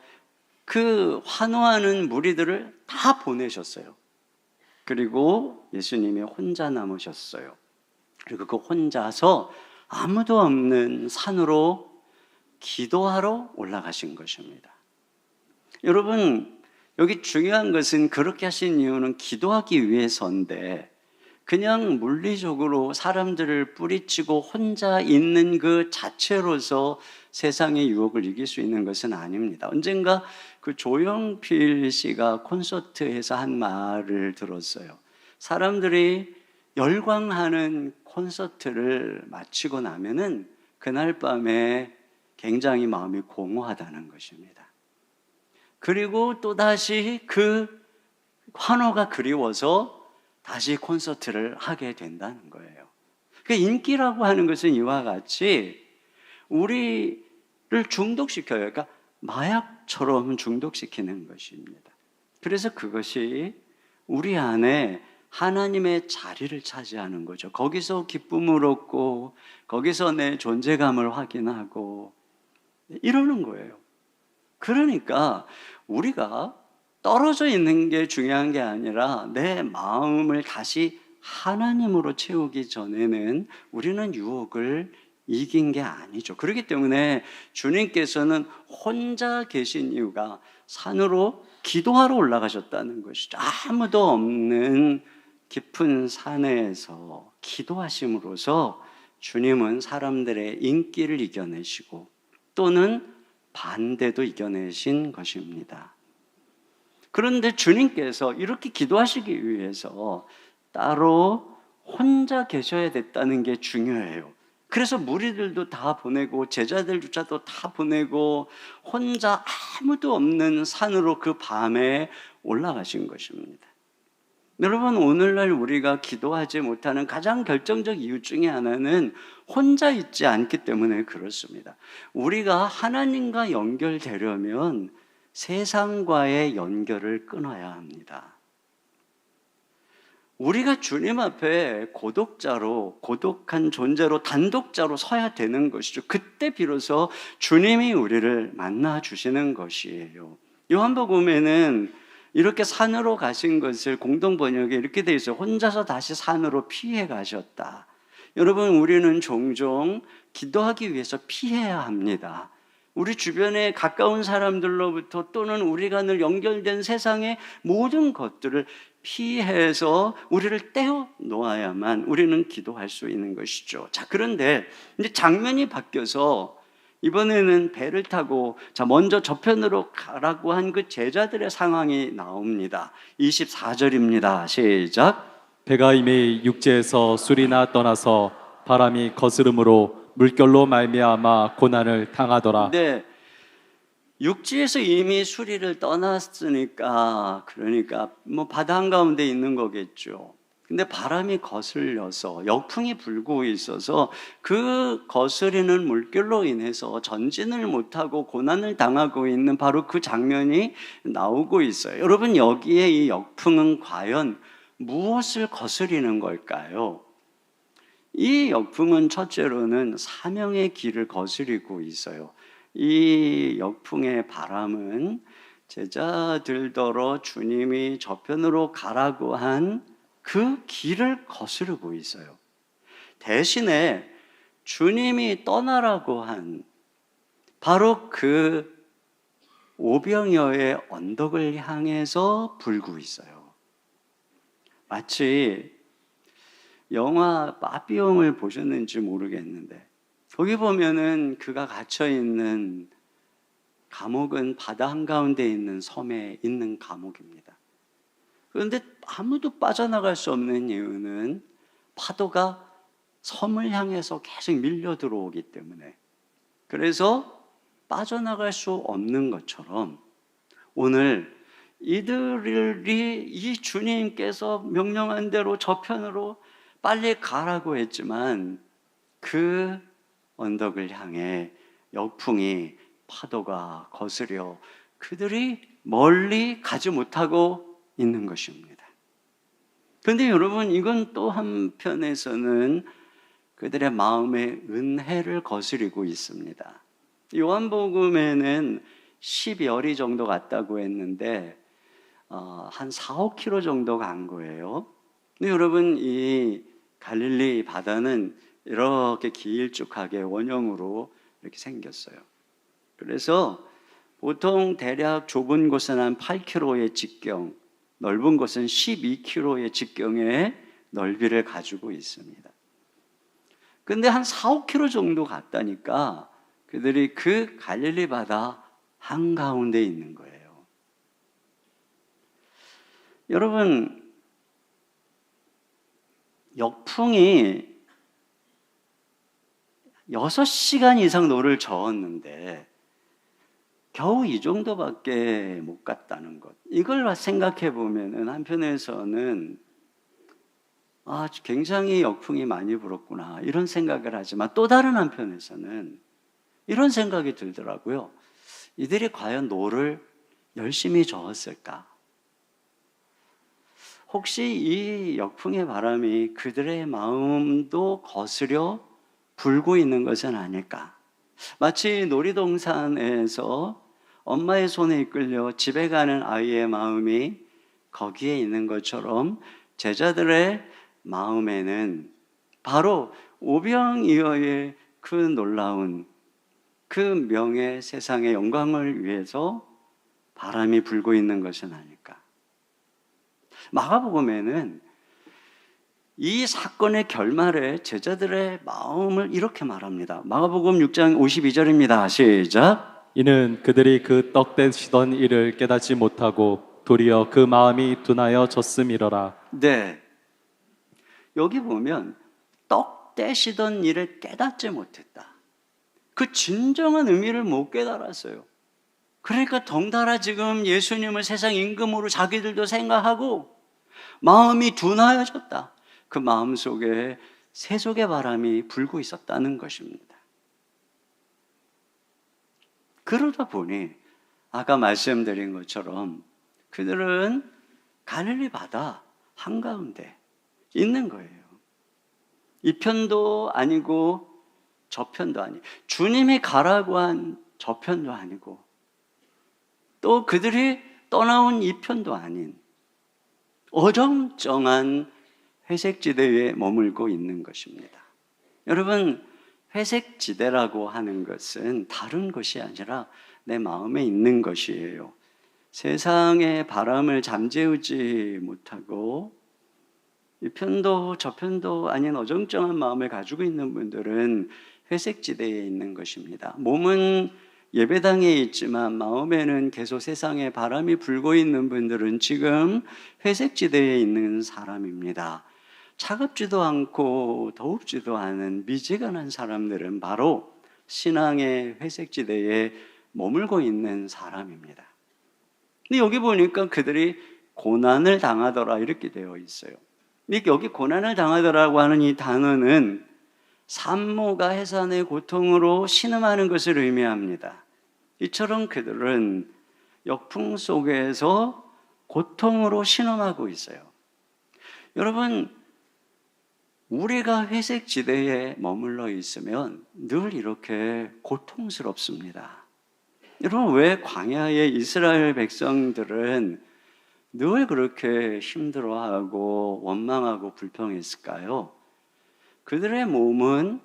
그 환호하는 무리들을 다 보내셨어요. 그리고 예수님이 혼자 남으셨어요. 그리고 그 혼자서 아무도 없는 산으로 기도하러 올라가신 것입니다. 여러분, 여기 중요한 것은 그렇게 하신 이유는 기도하기 위해서인데 그냥 물리적으로 사람들을 뿌리치고 혼자 있는 그 자체로서 세상의 유혹을 이길 수 있는 것은 아닙니다. 언젠가 그 조용필 씨가 콘서트에서 한 말을 들었어요. 사람들이 열광하는 콘서트를 마치고 나면은 그날 밤에 굉장히 마음이 공허하다는 것입니다. 그리고 또다시 그 환호가 그리워서 다시 콘서트를 하게 된다는 거예요. 그러니까 인기라고 하는 것은 이와 같이 우리를 중독시켜요. 그러니까 마약처럼 중독시키는 것입니다. 그래서 그것이 우리 안에 하나님의 자리를 차지하는 거죠. 거기서 기쁨을 얻고 거기서 내 존재감을 확인하고 이러는 거예요. 그러니까 우리가 떨어져 있는 게 중요한 게 아니라 내 마음을 다시 하나님으로 채우기 전에는 우리는 유혹을 이긴 게 아니죠. 그렇기 때문에 주님께서는 혼자 계신 이유가 산으로 기도하러 올라가셨다는 것이죠. 아무도 없는 깊은 산에서 기도하심으로써 주님은 사람들의 인기를 이겨내시고 또는 반대도 이겨내신 것입니다. 그런데 주님께서 이렇게 기도하시기 위해서 따로 혼자 계셔야 됐다는 게 중요해요. 그래서 무리들도 다 보내고 제자들조차도 다 보내고 혼자 아무도 없는 산으로 그 밤에 올라가신 것입니다. 여러분, 오늘날 우리가 기도하지 못하는 가장 결정적 이유 중에 하나는 혼자 있지 않기 때문에 그렇습니다. 우리가 하나님과 연결되려면 세상과의 연결을 끊어야 합니다. 우리가 주님 앞에 고독자로, 고독한 존재로, 단독자로 서야 되는 것이죠. 그때 비로소 주님이 우리를 만나 주시는 것이에요. 요한복음에는 이렇게 산으로 가신 것을 공동 번역에 이렇게 돼 있어요. 혼자서 다시 산으로 피해 가셨다. 여러분, 우리는 종종 기도하기 위해서 피해야 합니다. 우리 주변에 가까운 사람들로부터 또는 우리가 늘 연결된 세상의 모든 것들을 피해서 우리를 떼어 놓아야만 우리는 기도할 수 있는 것이죠. 자, 그런데 이제 장면이 바뀌어서 이번에는 배를 타고 먼저 저편으로 가라고 한 그 제자들의 상황이 나옵니다. 24절입니다. 시작. 배가 이미 육지에서 술이나 떠나서 바람이 거스름으로 물결로 말미암아 고난을 당하더라. 네, 육지에서 이미 수리를 떠났으니까 그러니까 뭐 바다 한가운데 있는 거겠죠. 근데 바람이 거슬려서 역풍이 불고 있어서 그 거스리는 물결로 인해서 전진을 못하고 고난을 당하고 있는 바로 그 장면이 나오고 있어요. 여러분, 여기에 이 역풍은 과연 무엇을 거스리는 걸까요? 이 역풍은 첫째로는 사명의 길을 거스리고 있어요. 이 역풍의 바람은 제자들더러 주님이 저편으로 가라고 한 그 길을 거스르고 있어요. 대신에 주님이 떠나라고 한 바로 그 오병이어의 언덕을 향해서 불고 있어요. 마치 영화 빠삐용을 보셨는지 모르겠는데 거기 보면은 그가 갇혀 있는 감옥은 바다 한가운데 있는 섬에 있는 감옥입니다. 그런데 아무도 빠져나갈 수 없는 이유는 파도가 섬을 향해서 계속 밀려 들어오기 때문에, 그래서 빠져나갈 수 없는 것처럼 오늘 이들이 이 주님께서 명령한 대로 저편으로 빨리 가라고 했지만 그 언덕을 향해 역풍이 파도가 거스려 그들이 멀리 가지 못하고 있는 것입니다. 그런데 여러분, 이건 또 한편에서는 그들의 마음의 은혜를 거스리고 있습니다. 요한복음에는 10여리 정도 갔다고 했는데 한 4, 5km 정도 간 거예요. 근데 여러분, 이 갈릴리 바다는 이렇게 길쭉하게 원형으로 이렇게 생겼어요. 그래서 보통 대략 좁은 곳은 한 8km의 직경, 넓은 곳은 12km의 직경의 넓이를 가지고 있습니다. 근데 한 4, 5km 정도 갔다니까 그들이 그 갈릴리 바다 한가운데 있는 거예요. 여러분, 역풍이 6시간 이상 노를 저었는데 겨우 이 정도밖에 못 갔다는 것, 이걸 생각해 보면은 한편에서는 굉장히 역풍이 많이 불었구나 이런 생각을 하지만 또 다른 한편에서는 이런 생각이 들더라고요. 이들이 과연 노를 열심히 저었을까? 혹시 이 역풍의 바람이 그들의 마음도 거스려 불고 있는 것은 아닐까? 마치 놀이동산에서 엄마의 손에 이끌려 집에 가는 아이의 마음이 거기에 있는 것처럼 제자들의 마음에는 바로 오병이어의 그 놀라운 그 명예 세상의 영광을 위해서 바람이 불고 있는 것은 아닐까? 마가복음에는 이 사건의 결말에 제자들의 마음을 이렇게 말합니다. 마가복음 6장 52절입니다. 시작. 이는 그들이 그 떡 떼시던 일을 깨닫지 못하고 도리어 그 마음이 둔하여 졌음이러라. 네. 여기 보면 떡 떼시던 일을 깨닫지 못했다. 그 진정한 의미를 못 깨달았어요. 그러니까 덩달아 지금 예수님을 세상 임금으로 자기들도 생각하고 마음이 둔하여졌다. 그 마음 속에 세속의 바람이 불고 있었다는 것입니다. 그러다 보니 아까 말씀드린 것처럼 그들은 갈릴리 바다 한가운데 있는 거예요. 이 편도 아니고 저 편도 아니고, 주님이 가라고 한 저 편도 아니고, 또 그들이 떠나온 이 편도 아닌 어정쩡한 회색지대에 머물고 있는 것입니다. 여러분, 회색지대라고 하는 것은 다른 것이 아니라 내 마음에 있는 것이에요. 세상의 바람을 잠재우지 못하고 이 편도 저 편도 아닌 어정쩡한 마음을 가지고 있는 분들은 회색지대에 있는 것입니다. 몸은 예배당에 있지만 마음에는 계속 세상에 바람이 불고 있는 분들은 지금 회색지대에 있는 사람입니다. 차갑지도 않고 더웁지도 않은 미지근한 사람들은 바로 신앙의 회색지대에 머물고 있는 사람입니다. 근데 여기 보니까 그들이 고난을 당하더라 이렇게 되어 있어요. 근데 여기 고난을 당하더라고 하는 이 단어는 산모가 해산의 고통으로 신음하는 것을 의미합니다. 이처럼 그들은 역풍 속에서 고통으로 신음하고 있어요. 여러분, 우리가 회색 지대에 머물러 있으면 늘 이렇게 고통스럽습니다. 여러분, 왜 광야의 이스라엘 백성들은 늘 그렇게 힘들어하고 원망하고 불평했을까요? 그들의 몸은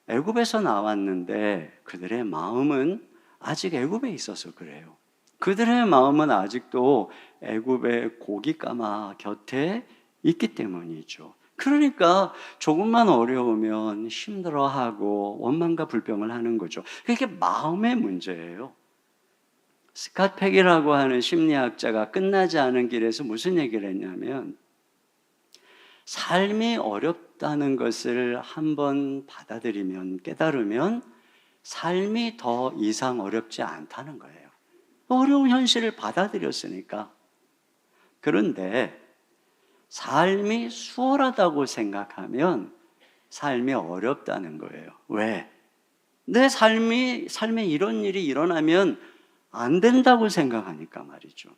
애굽에서 나왔는데 그들의 마음은 아직 애굽에 있어서 그래요. 그들의 마음은 아직도 애굽의 고깃가마 곁에 있기 때문이죠. 그러니까 조금만 어려우면 힘들어하고 원망과 불평을 하는 거죠. 그게 마음의 문제예요. 스캇 팩이라고 하는 심리학자가 끝나지 않은 길에서 무슨 얘기를 했냐면, 삶이 어렵다는 것을 한번 받아들이면, 깨달으면 삶이 더 이상 어렵지 않다는 거예요. 어려운 현실을 받아들였으니까. 그런데 삶이 수월하다고 생각하면 삶이 어렵다는 거예요. 왜? 내 삶에 이런 일이 일어나면 안 된다고 생각하니까 말이죠.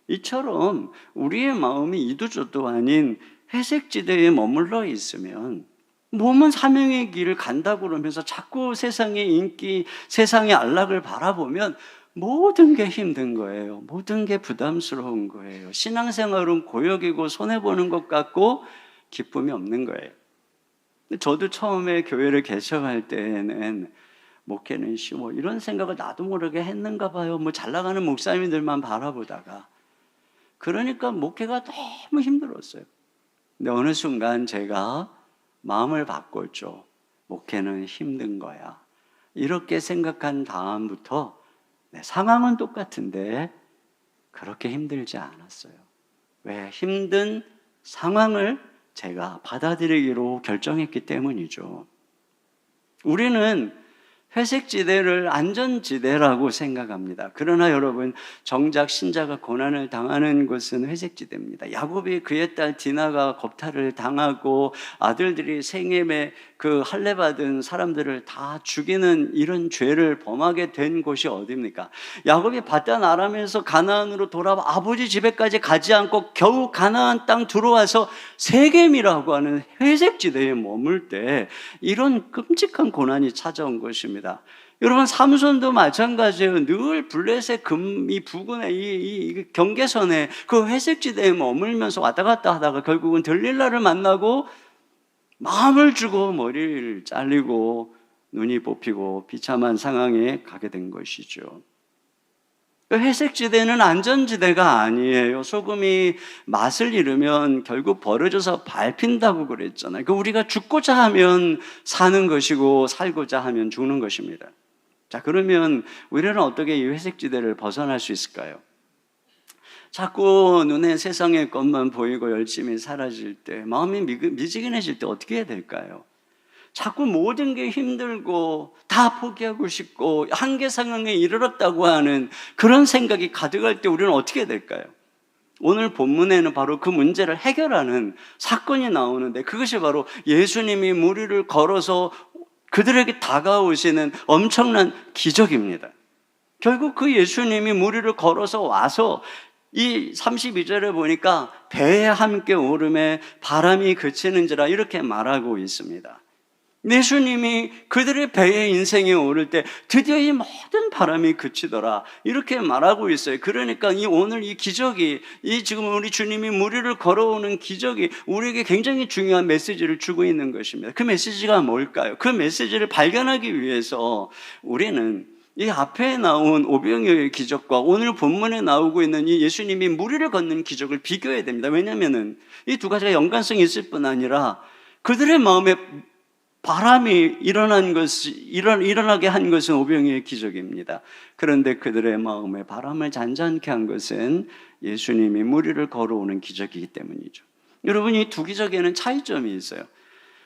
이처럼 우리의 마음이 이도저도 아닌 회색지대에 머물러 있으면 몸은 사명의 길을 간다고 그러면서 자꾸 세상의 인기, 세상의 안락을 바라보면 모든 게 힘든 거예요. 모든 게 부담스러운 거예요. 신앙생활은 고역이고 손해보는 것 같고 기쁨이 없는 거예요. 저도 처음에 교회를 개척할 때에는 목회는 쉬워 이런 생각을 나도 모르게 했는가 봐요. 뭐 잘 나가는 목사님들만 바라보다가. 그러니까 목회가 너무 힘들었어요. 근데 어느 순간 제가 마음을 바꿨죠. 목회는 힘든 거야. 이렇게 생각한 다음부터 상황은 똑같은데 그렇게 힘들지 않았어요. 왜? 힘든 상황을 제가 받아들이기로 결정했기 때문이죠. 우리는 회색지대를 안전지대라고 생각합니다. 그러나 여러분, 정작 신자가 고난을 당하는 곳은 회색지대입니다. 야곱이 그의 딸 디나가 겁탈을 당하고 아들들이 생엠에 그 할례 받은 사람들을 다 죽이는 이런 죄를 범하게 된 곳이 어디입니까? 야곱이 바단 아람에서 가나안으로 돌아와 아버지 집에까지 가지 않고 겨우 가나안 땅 들어와서 세겜이라고 하는 회색지대에 머물 때 이런 끔찍한 고난이 찾아온 것입니다. 여러분, 삼손도 마찬가지예요. 늘 블레셋 이 부근에 이 경계선에 그 회색지대에 머물면서 왔다 갔다 하다가 결국은 들릴라를 만나고 마음을 주고 머리를 잘리고 눈이 뽑히고 비참한 상황에 가게 된 것이죠. 회색지대는 안전지대가 아니에요. 소금이 맛을 잃으면 결국 버려져서 밟힌다고 그랬잖아요. 우리가 죽고자 하면 사는 것이고 살고자 하면 죽는 것입니다. 자, 그러면 우리는 어떻게 이 회색지대를 벗어날 수 있을까요? 자꾸 눈에 세상의 것만 보이고 열심히 사라질 때, 마음이 미지근해질 때 어떻게 해야 될까요? 자꾸 모든 게 힘들고 다 포기하고 싶고 한계 상황에 이르렀다고 하는 그런 생각이 가득할 때 우리는 어떻게 해야 될까요? 오늘 본문에는 바로 그 문제를 해결하는 사건이 나오는데, 그것이 바로 예수님이 무리를 걸어서 그들에게 다가오시는 엄청난 기적입니다. 결국 그 예수님이 무리를 걸어서 와서 이 32절에 보니까 배에 함께 오름에 바람이 그치는지라 이렇게 말하고 있습니다. 예수님이 그들의 배의 인생에 오를 때 드디어 이 모든 바람이 그치더라 이렇게 말하고 있어요. 그러니까 오늘 이 기적이, 지금 우리 주님이 무리를 걸어오는 기적이 우리에게 굉장히 중요한 메시지를 주고 있는 것입니다. 그 메시지가 뭘까요? 그 메시지를 발견하기 위해서 우리는 이 앞에 나온 오병이어의 기적과 오늘 본문에 나오고 있는 이 예수님이 무리를 걷는 기적을 비교해야 됩니다. 왜냐하면 이 두 가지가 연관성이 있을 뿐 아니라 그들의 마음에 바람이 일어나게 한 것은 오병이어의 기적입니다. 그런데 그들의 마음에 바람을 잔잔케 한 것은 예수님이 무리를 걸어오는 기적이기 때문이죠. 여러분, 이 두 기적에는 차이점이 있어요.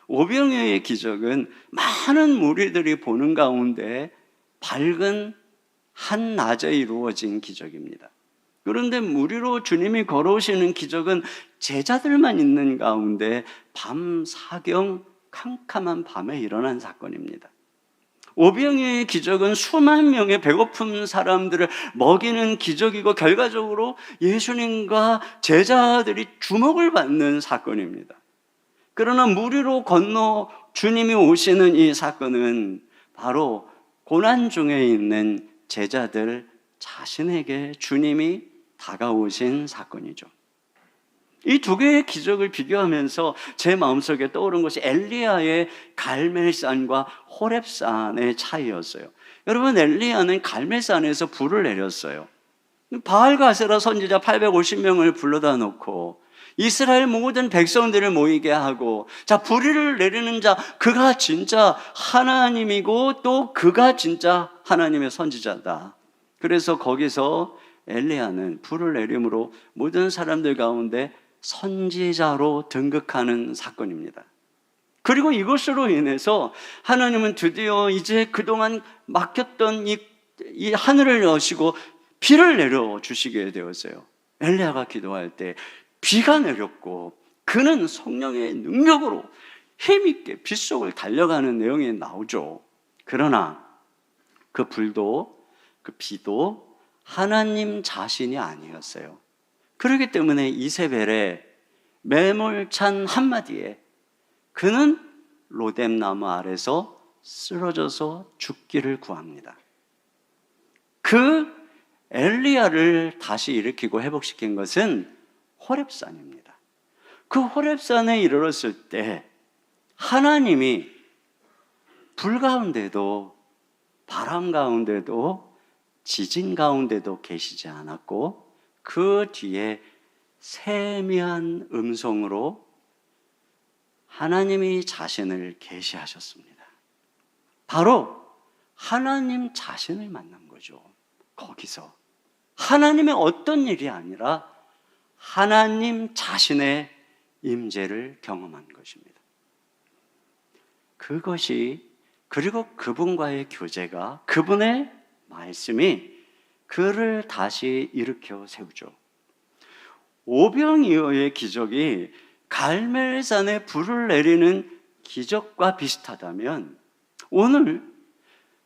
오병이어의 기적은 많은 무리들이 보는 가운데 밝은 한낮에 이루어진 기적입니다. 그런데 무리로 주님이 걸어오시는 기적은 제자들만 있는 가운데 밤 사경 캄캄한 밤에 일어난 사건입니다. 오병이어의 기적은 수만 명의 배고픈 사람들을 먹이는 기적이고 결과적으로 예수님과 제자들이 주목을 받는 사건입니다. 그러나 무리로 건너 주님이 오시는 이 사건은 바로 고난 중에 있는 제자들 자신에게 주님이 다가오신 사건이죠. 이 두 개의 기적을 비교하면서 제 마음속에 떠오른 것이 엘리야의 갈멜산과 호렙산의 차이였어요. 여러분, 엘리야는 갈멜산에서 불을 내렸어요. 바알과 아세라 선지자 850명을 불러다 놓고 이스라엘 모든 백성들을 모이게 하고, 자, 불을 내리는 자, 그가 진짜 하나님이고 또 그가 진짜 하나님의 선지자다. 그래서 거기서 엘리야는 불을 내림으로 모든 사람들 가운데 선지자로 등극하는 사건입니다. 그리고 이것으로 인해서 하나님은 드디어 이제 그동안 막혔던 이 하늘을 여시고 비를 내려주시게 되었어요. 엘리야가 기도할 때 비가 내렸고 그는 성령의 능력으로 힘있게 빗속을 달려가는 내용이 나오죠. 그러나 그 불도 그 비도 하나님 자신이 아니었어요. 그렇기 때문에 이세벨의 매몰찬 한마디에 그는 로뎀나무 아래서 쓰러져서 죽기를 구합니다. 그 엘리야를 다시 일으키고 회복시킨 것은 호렙산입니다. 그 호렙산에 이르렀을 때 하나님이 불 가운데도 바람 가운데도 지진 가운데도 계시지 않았고 그 뒤에 세미한 음성으로 하나님이 자신을 계시하셨습니다. 바로 하나님 자신을 만난 거죠. 거기서 하나님의 어떤 일이 아니라 하나님 자신의 임재를 경험한 것입니다. 그것이, 그리고 그분과의 교제가, 그분의 말씀이 그를 다시 일으켜 세우죠. 오병이어의 기적이 갈멜산에 불을 내리는 기적과 비슷하다면 오늘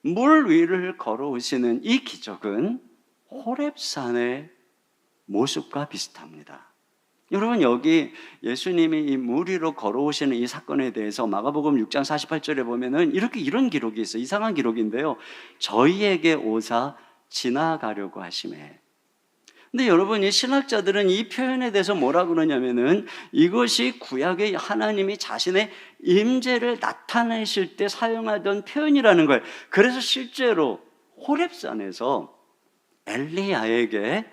물 위를 걸어오시는 이 기적은 호렙산의 모습과 비슷합니다. 여러분, 여기 예수님이 이 물 위로 걸어오시는 이 사건에 대해서 마가복음 6장 48절에 보면은 이런 기록이 있어요. 이상한 기록인데요. 저희에게 오사 지나가려고 하시매. 근데 여러분, 이 신학자들은 이 표현에 대해서 뭐라 그러냐면은 이것이 구약의 하나님이 자신의 임재를 나타내실 때 사용하던 표현이라는 거예요. 그래서 실제로 호렙산에서 엘리야에게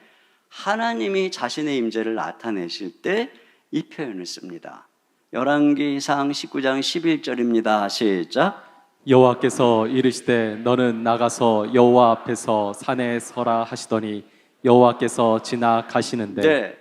하나님이 자신의 임재를 나타내실 때 이 표현을 씁니다. 열왕기상 19장 11절입니다. 시작. 여호와께서 이르시되 너는 나가서 여호와 앞에서 산에 서라 하시더니 여호와께서 지나가시는데 네.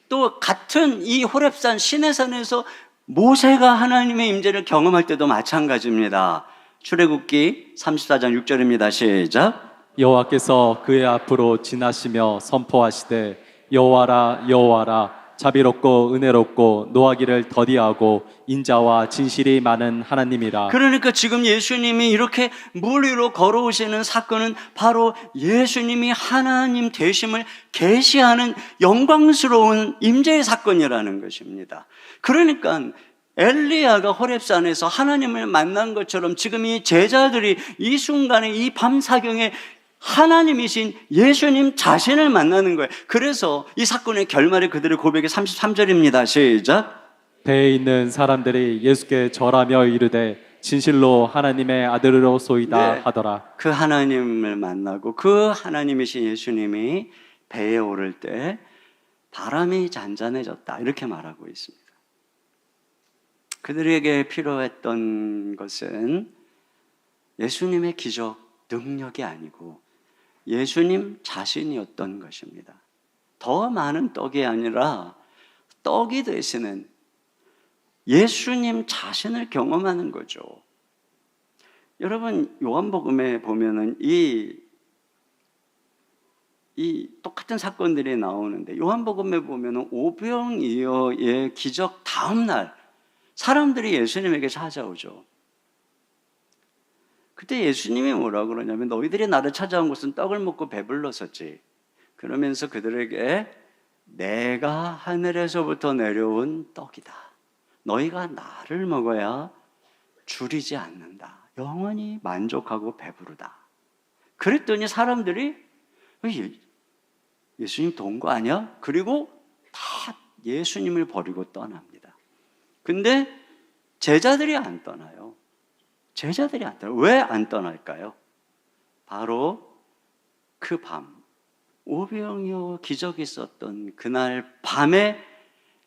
또 같은 이 호렙산 시내산에서 모세가 하나님의 임재를 경험할 때도 마찬가지입니다. 출애굽기 34장 6절입니다. 시작. 여호와께서 그의 앞으로 지나시며 선포하시되 여호와라 여호와라 자비롭고 은혜롭고 노하기를 더디하고 인자와 진실이 많은 하나님이라. 그러니까 지금 예수님이 이렇게 물 위로 걸어오시는 사건은 바로 예수님이 하나님 되심을 계시하는 영광스러운 임재의 사건이라는 것입니다. 그러니까 엘리야가 호렙산에서 하나님을 만난 것처럼 지금 이 제자들이 이 순간에 이 밤사경에 하나님이신 예수님 자신을 만나는 거예요. 그래서 이 사건의 결말이 그들의 고백의 33절입니다. 시작. 배에 있는 사람들이 예수께 절하며 이르되 진실로 하나님의 아들로소이다 네. 하더라. 그 하나님을 만나고 그 하나님이신 예수님이 배에 오를 때 바람이 잔잔해졌다 이렇게 말하고 있습니다. 그들에게 필요했던 것은 예수님의 기적 능력이 아니고 예수님 자신이었던 것입니다. 더 많은 떡이 아니라 떡이 되시는 예수님 자신을 경험하는 거죠. 여러분 요한복음에 보면은 이 똑같은 사건들이 나오는데 요한복음에 보면은 오병이어의 기적 다음 날 사람들이 예수님에게 찾아오죠. 그때 예수님이 뭐라고 그러냐면 너희들이 나를 찾아온 것은 떡을 먹고 배불러서지. 그러면서 그들에게 내가 하늘에서부터 내려온 떡이다. 너희가 나를 먹어야 줄이지 않는다. 영원히 만족하고 배부르다. 그랬더니 사람들이 예수님 돈 거 아니야? 그리고 다 예수님을 버리고 떠납니다. 근데 제자들이 안 떠나요. 제자들이 안 떠나요. 왜 안 떠날까요? 바로 그 밤 오병이어 기적이 있었던 그날 밤에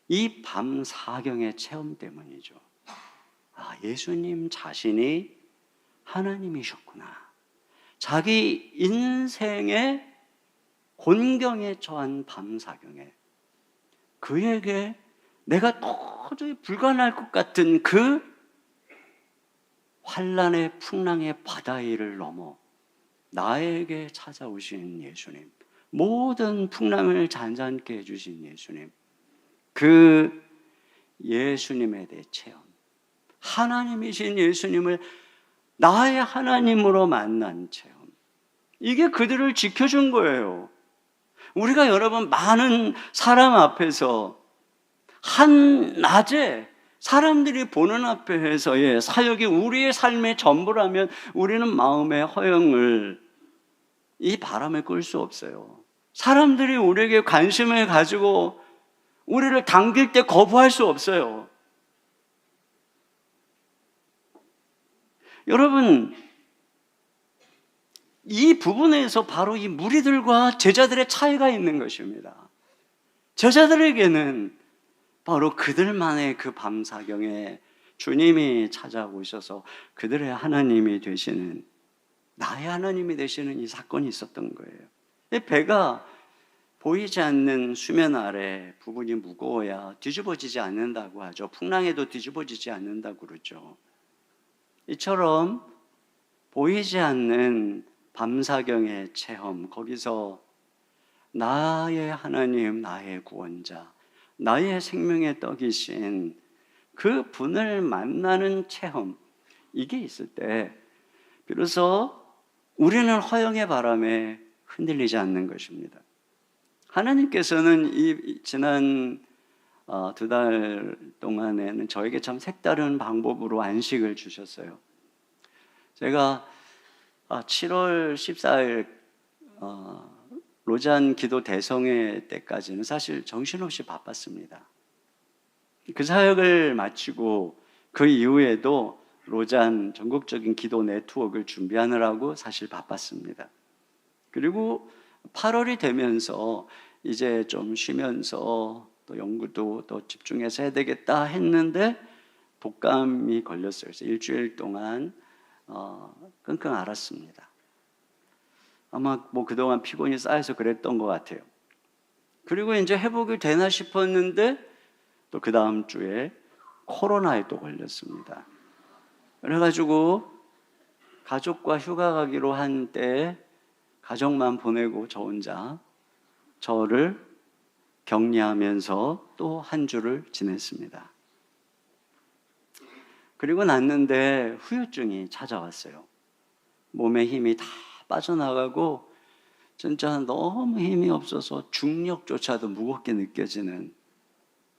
이 밤 사경의 체험 때문이죠. 아, 예수님 자신이 하나님이셨구나. 자기 인생의 곤경에 처한 밤 사경에 그에게 내가 도저히 불가능할 것 같은 그 환란의 풍랑의 바다 위를 넘어 나에게 찾아오신 예수님, 모든 풍랑을 잔잔케 해주신 예수님, 그 예수님에 대해 체험, 하나님이신 예수님을 나의 하나님으로 만난 체험, 이게 그들을 지켜준 거예요. 우리가 여러분 많은 사람 앞에서 한 낮에 사람들이 보는 앞에서의 사역이 우리의 삶의 전부라면 우리는 마음의 허영을 이 바람에 끌 수 없어요. 사람들이 우리에게 관심을 가지고 우리를 당길 때 거부할 수 없어요. 여러분, 이 부분에서 바로 이 무리들과 제자들의 차이가 있는 것입니다. 제자들에게는 바로 그들만의 그 밤사경에 주님이 찾아오셔서 그들의 하나님이 되시는, 나의 하나님이 되시는 이 사건이 있었던 거예요. 배가 보이지 않는 수면 아래 부분이 무거워야 뒤집어지지 않는다고 하죠. 풍랑에도 뒤집어지지 않는다고 그러죠. 이처럼 보이지 않는 밤사경의 체험, 거기서 나의 하나님, 나의 구원자, 나의 생명의 떡이신 그 분을 만나는 체험, 이게 있을 때 비로소 우리는 허영의 바람에 흔들리지 않는 것입니다. 하나님께서는 이 지난 2달 동안에는 저에게 참 색다른 방법으로 안식을 주셨어요. 제가 7월 14일 로잔 기도 대성회 때까지는 사실 정신없이 바빴습니다. 그 사역을 마치고 그 이후에도 로잔 전국적인 기도 네트워크를 준비하느라고 사실 바빴습니다. 그리고 8월이 되면서 이제 좀 쉬면서 또 연구도 또 집중해서 해야 되겠다 했는데 독감이 걸렸어요. 그래서 일주일 동안 끙끙 앓았습니다. 아마 뭐 그동안 피곤이 쌓여서 그랬던 것 같아요. 그리고 이제 회복이 되나 싶었는데 또 그 다음 주에 코로나에 또 걸렸습니다. 그래가지고 가족과 휴가 가기로 한 때 가족만 보내고 저 혼자 저를 격리하면서 또 한 주를 지냈습니다. 그리고 났는데 후유증이 찾아왔어요. 몸에 힘이 다 빠져나가고 진짜 너무 힘이 없어서 중력조차도 무겁게 느껴지는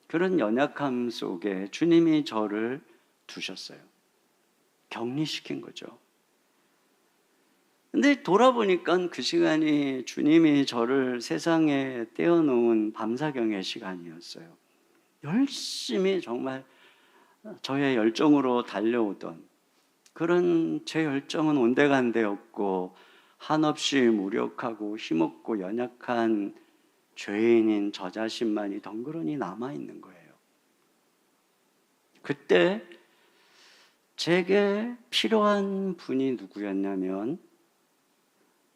그런 연약함 속에 주님이 저를 두셨어요. 격리시킨 거죠. 근데 돌아보니까 그 시간이 주님이 저를 세상에 떼어놓은 밤사경의 시간이었어요. 열심히 정말 저의 열정으로 달려오던 그런 제 열정은 온데간데였고 한없이 무력하고 힘없고 연약한 죄인인 저 자신만이 덩그러니 남아있는 거예요. 그때 제게 필요한 분이 누구였냐면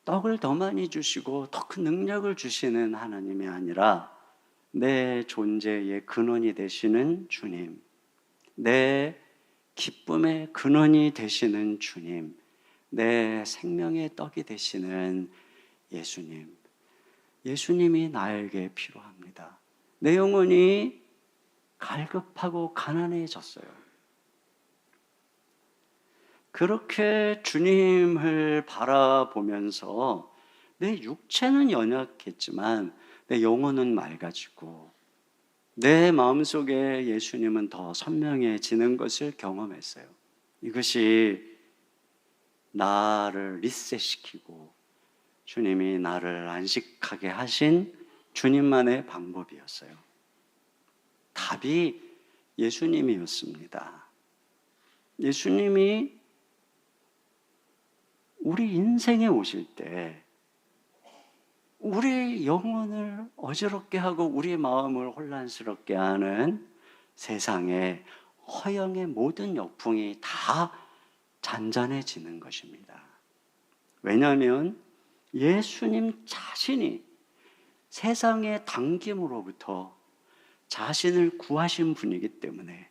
떡을 더 많이 주시고 더 큰 능력을 주시는 하나님이 아니라 내 존재의 근원이 되시는 주님, 내 기쁨의 근원이 되시는 주님, 내 생명의 떡이 되시는 예수님. 예수님이 나에게 필요합니다. 내 영혼이 갈급하고 가난해졌어요. 그렇게 주님을 바라보면서 내 육체는 연약했지만 내 영혼은 맑아지고 내 마음속에 예수님은 더 선명해지는 것을 경험했어요. 이것이 나를 리셋시키고 주님이 나를 안식하게 하신 주님만의 방법이었어요. 답이 예수님이었습니다. 예수님이 우리 인생에 오실 때 우리 영혼을 어지럽게 하고 우리 마음을 혼란스럽게 하는 세상의 허영의 모든 역풍이 다 잔잔해지는 것입니다. 왜냐하면 예수님 자신이 세상의 당김으로부터 자신을 구하신 분이기 때문에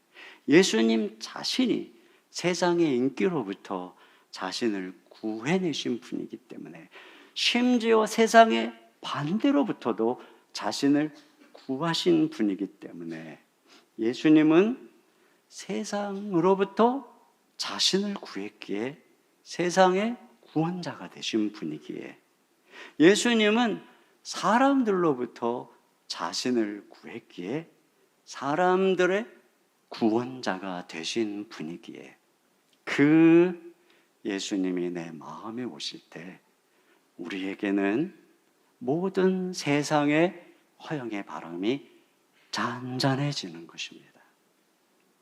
예수님 자신이 세상의 인기로부터 자신을 구해내신 분이기 때문에 심지어 세상의 반대로부터도 자신을 구하신 분이기 때문에 예수님은 세상으로부터 자신을 구했기에 세상의 구원자가 되신 분이기에 예수님은 사람들로부터 자신을 구했기에 사람들의 구원자가 되신 분이기에 그 예수님이 내 마음에 오실 때 우리에게는 모든 세상의 허영의 바람이 잔잔해지는 것입니다.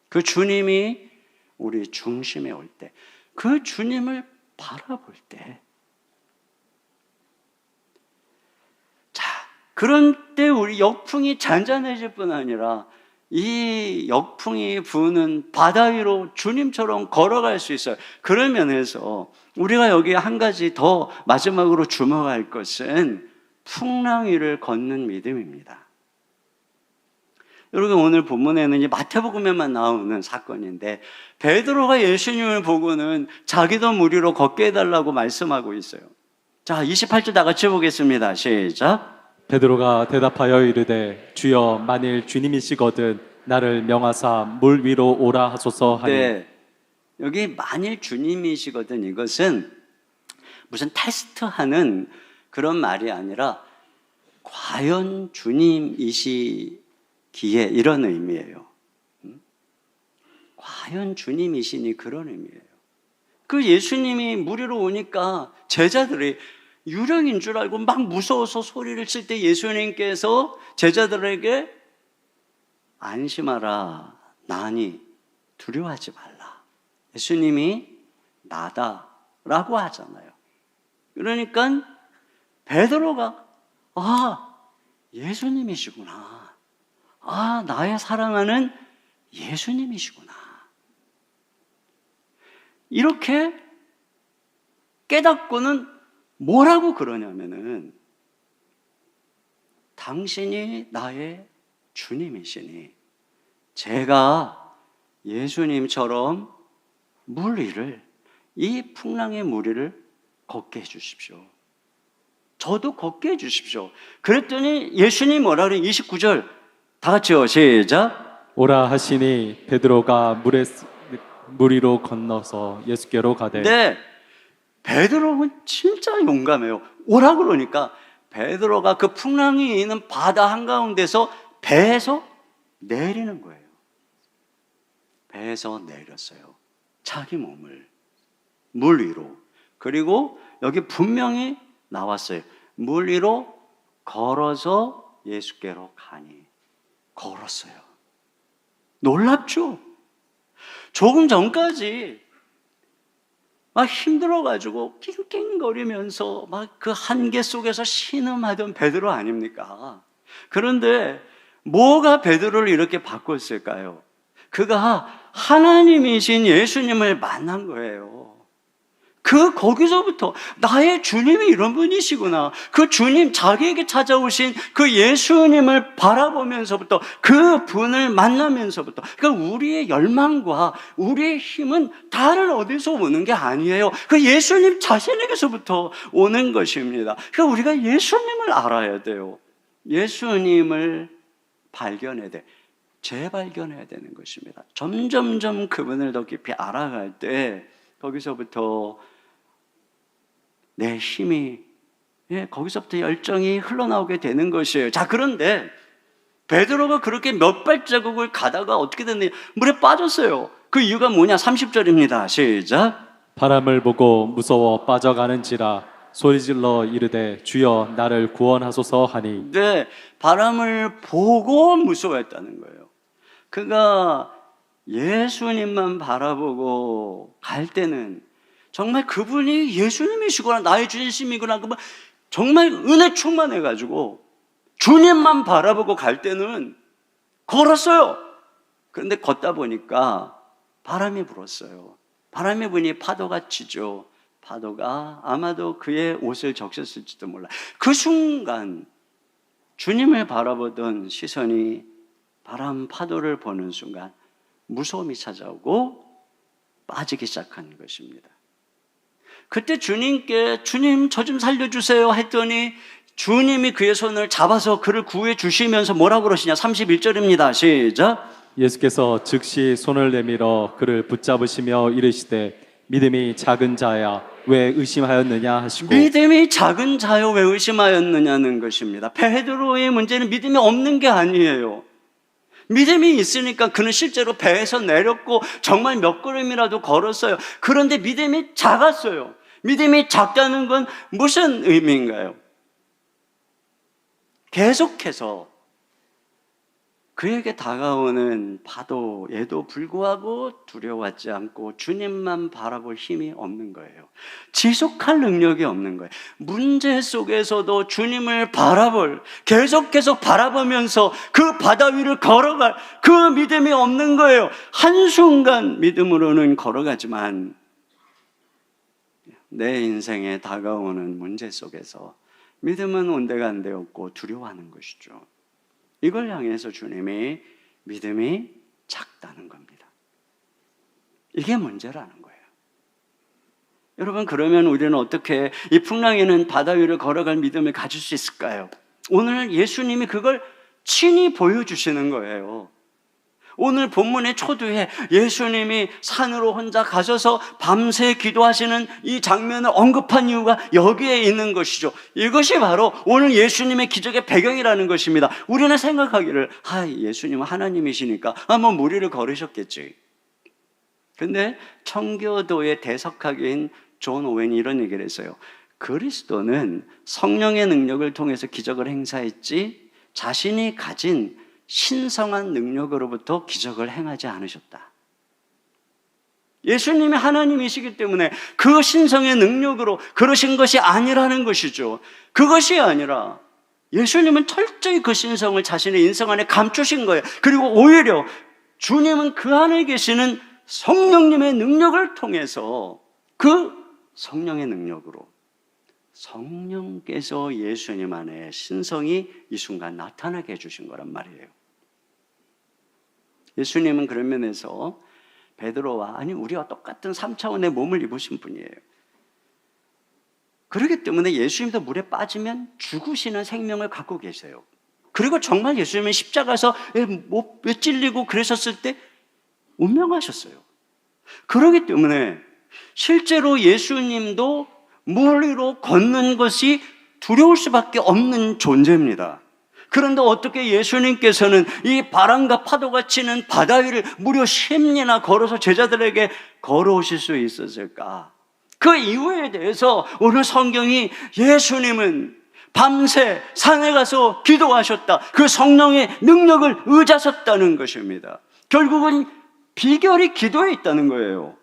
그 주님이 우리 중심에 올 때, 그 주님을 바라볼 때, 자, 그런 때 우리 역풍이 잔잔해질 뿐 아니라 이 역풍이 부는 바다 위로 주님처럼 걸어갈 수 있어요. 그런 면에서 우리가 여기 한 가지 더 마지막으로 주목할 것은 풍랑 위를 걷는 믿음입니다. 여러분 오늘 본문에는 이 마태복음에만 나오는 사건인데 베드로가 예수님을 보고는 자기도 무리로 걷게 해달라고 말씀하고 있어요. 자, 28절 다 같이 보겠습니다. 시작. 베드로가 대답하여 이르되 주여 만일 주님이시거든 나를 명하사 물 위로 오라 하소서 하니. 네, 여기 만일 주님이시거든 이것은 무슨 테스트하는 그런 말이 아니라 과연 주님이시기에 이런 의미예요. 과연 주님이시니 그런 의미예요. 그 예수님이 물 위로 오니까 제자들이 유령인 줄 알고 막 무서워서 소리를 칠 때 예수님께서 제자들에게 안심하라 나니 두려워하지 말라. 예수님이 나다라고 하잖아요. 그러니까 베드로가 아, 예수님이시구나. 아, 나의 사랑하는 예수님이시구나. 이렇게 깨닫고는 뭐라고 그러냐면은, 당신이 나의 주님이시니 제가 예수님처럼 물 위를, 이 풍랑의 물 위를 걷게 해주십시오. 저도 걷게 해주십시오. 그랬더니 예수님 뭐라 그래요? 29절 다 같이요, 시작. 오라 하시니 베드로가 물 위로 건너서 예수께로 가되. 네, 베드로는 진짜 용감해요. 오라 그러니까 베드로가 그 풍랑이 있는 바다 한가운데서 배에서 내리는 거예요. 배에서 내렸어요. 자기 몸을 물 위로. 그리고 여기 분명히 나왔어요. 물 위로 걸어서 예수께로 가니. 걸었어요. 놀랍죠? 조금 전까지 막 힘들어가지고 낑낑거리면서 막 그 한계 속에서 신음하던 베드로 아닙니까? 그런데 뭐가 베드로를 이렇게 바꿨을까요? 그가 하나님이신 예수님을 만난 거예요. 거기서부터 나의 주님이 이런 분이시구나. 그 주님, 자기에게 찾아오신 그 예수님을 바라보면서부터, 그 분을 만나면서부터, 그러니까 우리의 열망과 우리의 힘은 다른 어디서 오는 게 아니에요. 그 예수님 자신에게서부터 오는 것입니다. 그러니까 우리가 예수님을 알아야 돼요. 예수님을 발견해야 돼. 재발견해야 되는 것입니다. 점점점 그분을 더 깊이 알아갈 때 거기서부터 내 힘이, 거기서부터 열정이 흘러나오게 되는 것이에요. 자, 그런데 베드로가 그렇게 몇 발자국을 가다가 어떻게 됐느냐? 물에 빠졌어요. 그 이유가 뭐냐? 30절입니다. 시작. 바람을 보고 무서워 빠져가는지라 소리질러 이르되 주여 나를 구원하소서 하니. 네, 바람을 보고 무서워했다는 거예요. 그가 예수님만 바라보고 갈 때는 정말 그분이 예수님이시구나, 나의 주님이구나, 그분 정말 은혜 충만해가지고 주님만 바라보고 갈 때는 걸었어요. 그런데 걷다 보니까 바람이 불었어요. 바람이 부니 파도가 치죠. 파도가 아마도 그의 옷을 적셨을지도 몰라. 그 순간 주님을 바라보던 시선이 바람 파도를 보는 순간 무서움이 찾아오고 빠지기 시작한 것입니다. 그때 주님께 주님 저 좀 살려주세요 했더니 주님이 그의 손을 잡아서 그를 구해 주시면서 뭐라고 그러시냐? 31절입니다. 시작. 예수께서 즉시 손을 내밀어 그를 붙잡으시며 이르시되 믿음이 작은 자야 왜 의심하였느냐 하시고. 믿음이 작은 자여 왜 의심하였느냐는 것입니다. 베드로의 문제는 믿음이 없는 게 아니에요. 믿음이 있으니까 그는 실제로 배에서 내렸고 정말 몇 걸음이라도 걸었어요. 그런데 믿음이 작았어요. 믿음이 작다는 건 무슨 의미인가요? 계속해서 그에게 다가오는 파도에도 불구하고 두려워하지 않고 주님만 바라볼 힘이 없는 거예요. 지속할 능력이 없는 거예요. 문제 속에서도 주님을 계속해서 바라보면서 그 바다 위를 걸어갈 그 믿음이 없는 거예요. 한순간 믿음으로는 걸어가지만 내 인생에 다가오는 문제 속에서 믿음은 온데간데 없고 두려워하는 것이죠. 이걸 향해서 주님이 믿음이 작다는 겁니다. 이게 문제라는 거예요. 여러분, 그러면 우리는 어떻게 이 풍랑에는 바다 위를 걸어갈 믿음을 가질 수 있을까요? 오늘 예수님이 그걸 친히 보여주시는 거예요. 오늘 본문의 초두에 예수님이 산으로 혼자 가셔서 밤새 기도하시는 이 장면을 언급한 이유가 여기에 있는 것이죠. 이것이 바로 오늘 예수님의 기적의 배경이라는 것입니다. 우리는 생각하기를 예수님은 하나님이시니까 뭐 무리를 걸으셨겠지. 근데 청교도의 대석학인 존 오웬이 이런 얘기를 했어요. 그리스도는 성령의 능력을 통해서 기적을 행사했지 자신이 가진 신성한 능력으로부터 기적을 행하지 않으셨다. 예수님이 하나님이시기 때문에 그 신성의 능력으로 그러신 것이 아니라는 것이죠. 그것이 아니라 예수님은 철저히 그 신성을 자신의 인성 안에 감추신 거예요. 그리고 오히려 주님은 그 안에 계시는 성령님의 능력을 통해서 그 성령의 능력으로 성령께서 예수님 안에 신성이 이 순간 나타나게 해주신 거란 말이에요. 예수님은 그런 면에서 베드로와 아니 우리와 똑같은 3차원의 몸을 입으신 분이에요. 그렇기 때문에 예수님도 물에 빠지면 죽으시는 생명을 갖고 계세요. 그리고 정말 예수님은 십자가에서 왜 찔리고 그러셨을 때 운명하셨어요. 그렇기 때문에 실제로 예수님도 물 위로 걷는 것이 두려울 수밖에 없는 존재입니다. 그런데 어떻게 예수님께서는 이 바람과 파도가 치는 바다 위를 무려 10리나 걸어서 제자들에게 걸어오실 수 있었을까? 그 이유에 대해서 오늘 성경이 예수님은 밤새 산에 가서 기도하셨다. 그 성령의 능력을 의지하셨다는 것입니다. 결국은 비결이 기도에 있다는 거예요.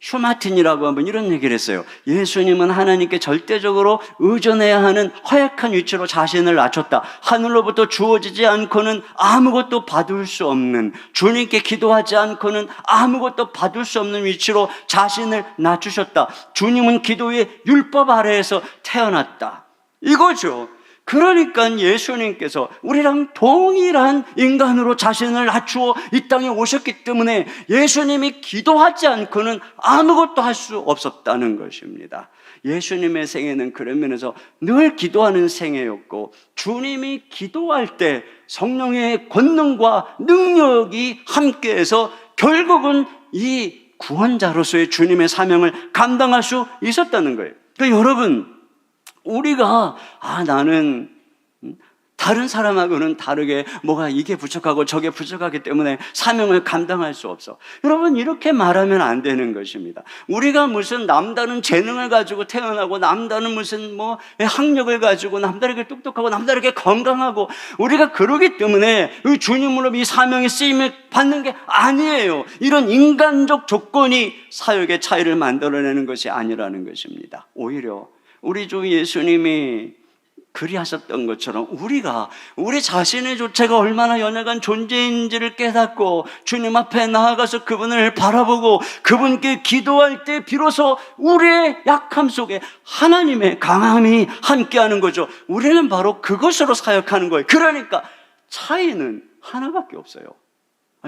휴마틴이라고 한번 이런 얘기를 했어요. 예수님은 하나님께 절대적으로 의존해야 하는 허약한 위치로 자신을 낮췄다. 하늘로부터 주어지지 않고는 아무것도 받을 수 없는, 주님께 기도하지 않고는 아무것도 받을 수 없는 위치로 자신을 낮추셨다. 주님은 기도의 율법 아래에서 태어났다. 이거죠. 그러니까 예수님께서 우리랑 동일한 인간으로 자신을 낮추어 이 땅에 오셨기 때문에 예수님이 기도하지 않고는 아무것도 할 수 없었다는 것입니다. 예수님의 생애는 그런 면에서 늘 기도하는 생애였고, 주님이 기도할 때 성령의 권능과 능력이 함께해서 결국은 이 구원자로서의 주님의 사명을 감당할 수 있었다는 거예요. 그러니까 여러분, 우리가 나는 다른 사람하고는 다르게 뭐가 이게 부족하고 저게 부족하기 때문에 사명을 감당할 수 없어. 여러분, 이렇게 말하면 안 되는 것입니다. 우리가 무슨 남다른 재능을 가지고 태어나고 남다른 무슨 학력을 가지고 남다르게 똑똑하고 남다르게 건강하고 우리가 그러기 때문에 주님으로 이 사명의 쓰임을 받는 게 아니에요. 이런 인간적 조건이 사역의 차이를 만들어내는 것이 아니라는 것입니다. 오히려 우리 주 예수님이 그리하셨던 것처럼 우리 자신의 조체가 얼마나 연약한 존재인지를 깨닫고 주님 앞에 나아가서 그분을 바라보고 그분께 기도할 때 비로소 우리의 약함 속에 하나님의 강함이 함께하는 거죠. 우리는 바로 그것으로 사역하는 거예요. 그러니까 차이는 하나밖에 없어요.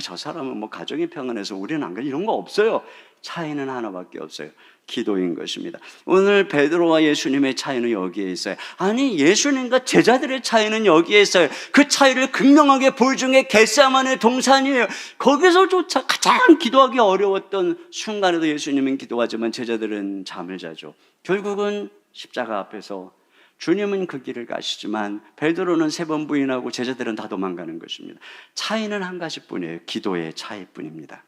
저 사람은 가정이 평안해서 우리는 안 그래, 이런 거 없어요. 차이는 하나밖에 없어요. 기도인 것입니다. 오늘 베드로와 예수님의 차이는 여기에 있어요. 아니, 예수님과 제자들의 차이는 여기에 있어요. 그 차이를 극명하게 보여준 게 겟세마네 동산이에요. 거기서조차 가장 기도하기 어려웠던 순간에도 예수님은 기도하지만 제자들은 잠을 자죠. 결국은 십자가 앞에서 주님은 그 길을 가시지만 베드로는 3번 부인하고 제자들은 다 도망가는 것입니다. 차이는 한 가지뿐이에요. 기도의 차이뿐입니다.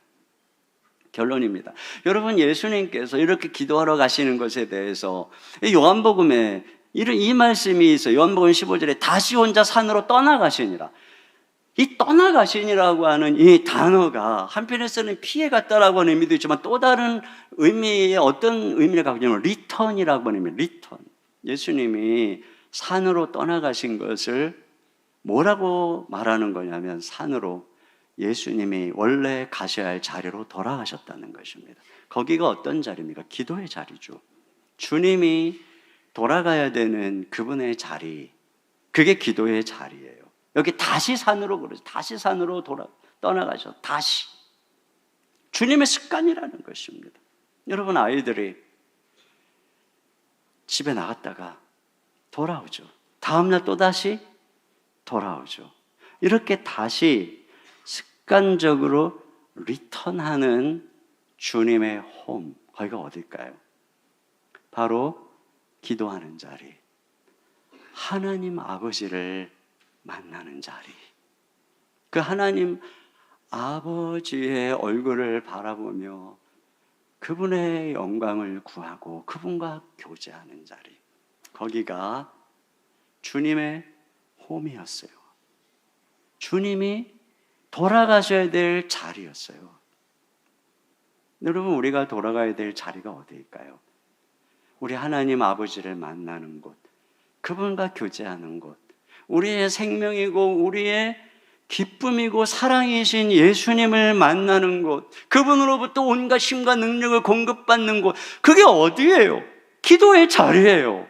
결론입니다. 여러분, 예수님께서 이렇게 기도하러 가시는 것에 대해서 요한복음에 이 말씀이 있어요. 요한복음 15절에 다시 혼자 산으로 떠나가시니라. 이 떠나가시니라고 하는 이 단어가 한편에서는 피해갔다라고 하는 의미도 있지만 또 다른 의미의 어떤 의미를 갖고 있냐면 리턴이라고 하는 의미, 리턴. 예수님이 산으로 떠나가신 것을 뭐라고 말하는 거냐면 산으로 예수님이 원래 가셔야 할 자리로 돌아가셨다는 것입니다. 거기가 어떤 자리입니까? 기도의 자리죠. 주님이 돌아가야 되는 그분의 자리, 그게 기도의 자리예요. 여기 다시 산으로 그러죠. 다시 산으로 떠나가셔. 다시. 주님의 습관이라는 것입니다. 여러분, 아이들이 집에 나갔다가 돌아오죠. 다음날 또다시 돌아오죠. 이렇게 다시 습관적으로 리턴하는 주님의 홈, 거기가 어딜까요? 바로 기도하는 자리, 하나님 아버지를 만나는 자리, 그 하나님 아버지의 얼굴을 바라보며 그분의 영광을 구하고 그분과 교제하는 자리, 거기가 주님의 홈이었어요. 주님이 돌아가셔야 될 자리였어요. 여러분, 우리가 돌아가야 될 자리가 어디일까요? 우리 하나님 아버지를 만나는 곳, 그분과 교제하는 곳, 우리의 생명이고 우리의 기쁨이고 사랑이신 예수님을 만나는 곳, 그분으로부터 온갖 힘과 능력을 공급받는 곳, 그게 어디예요? 기도의 자리예요.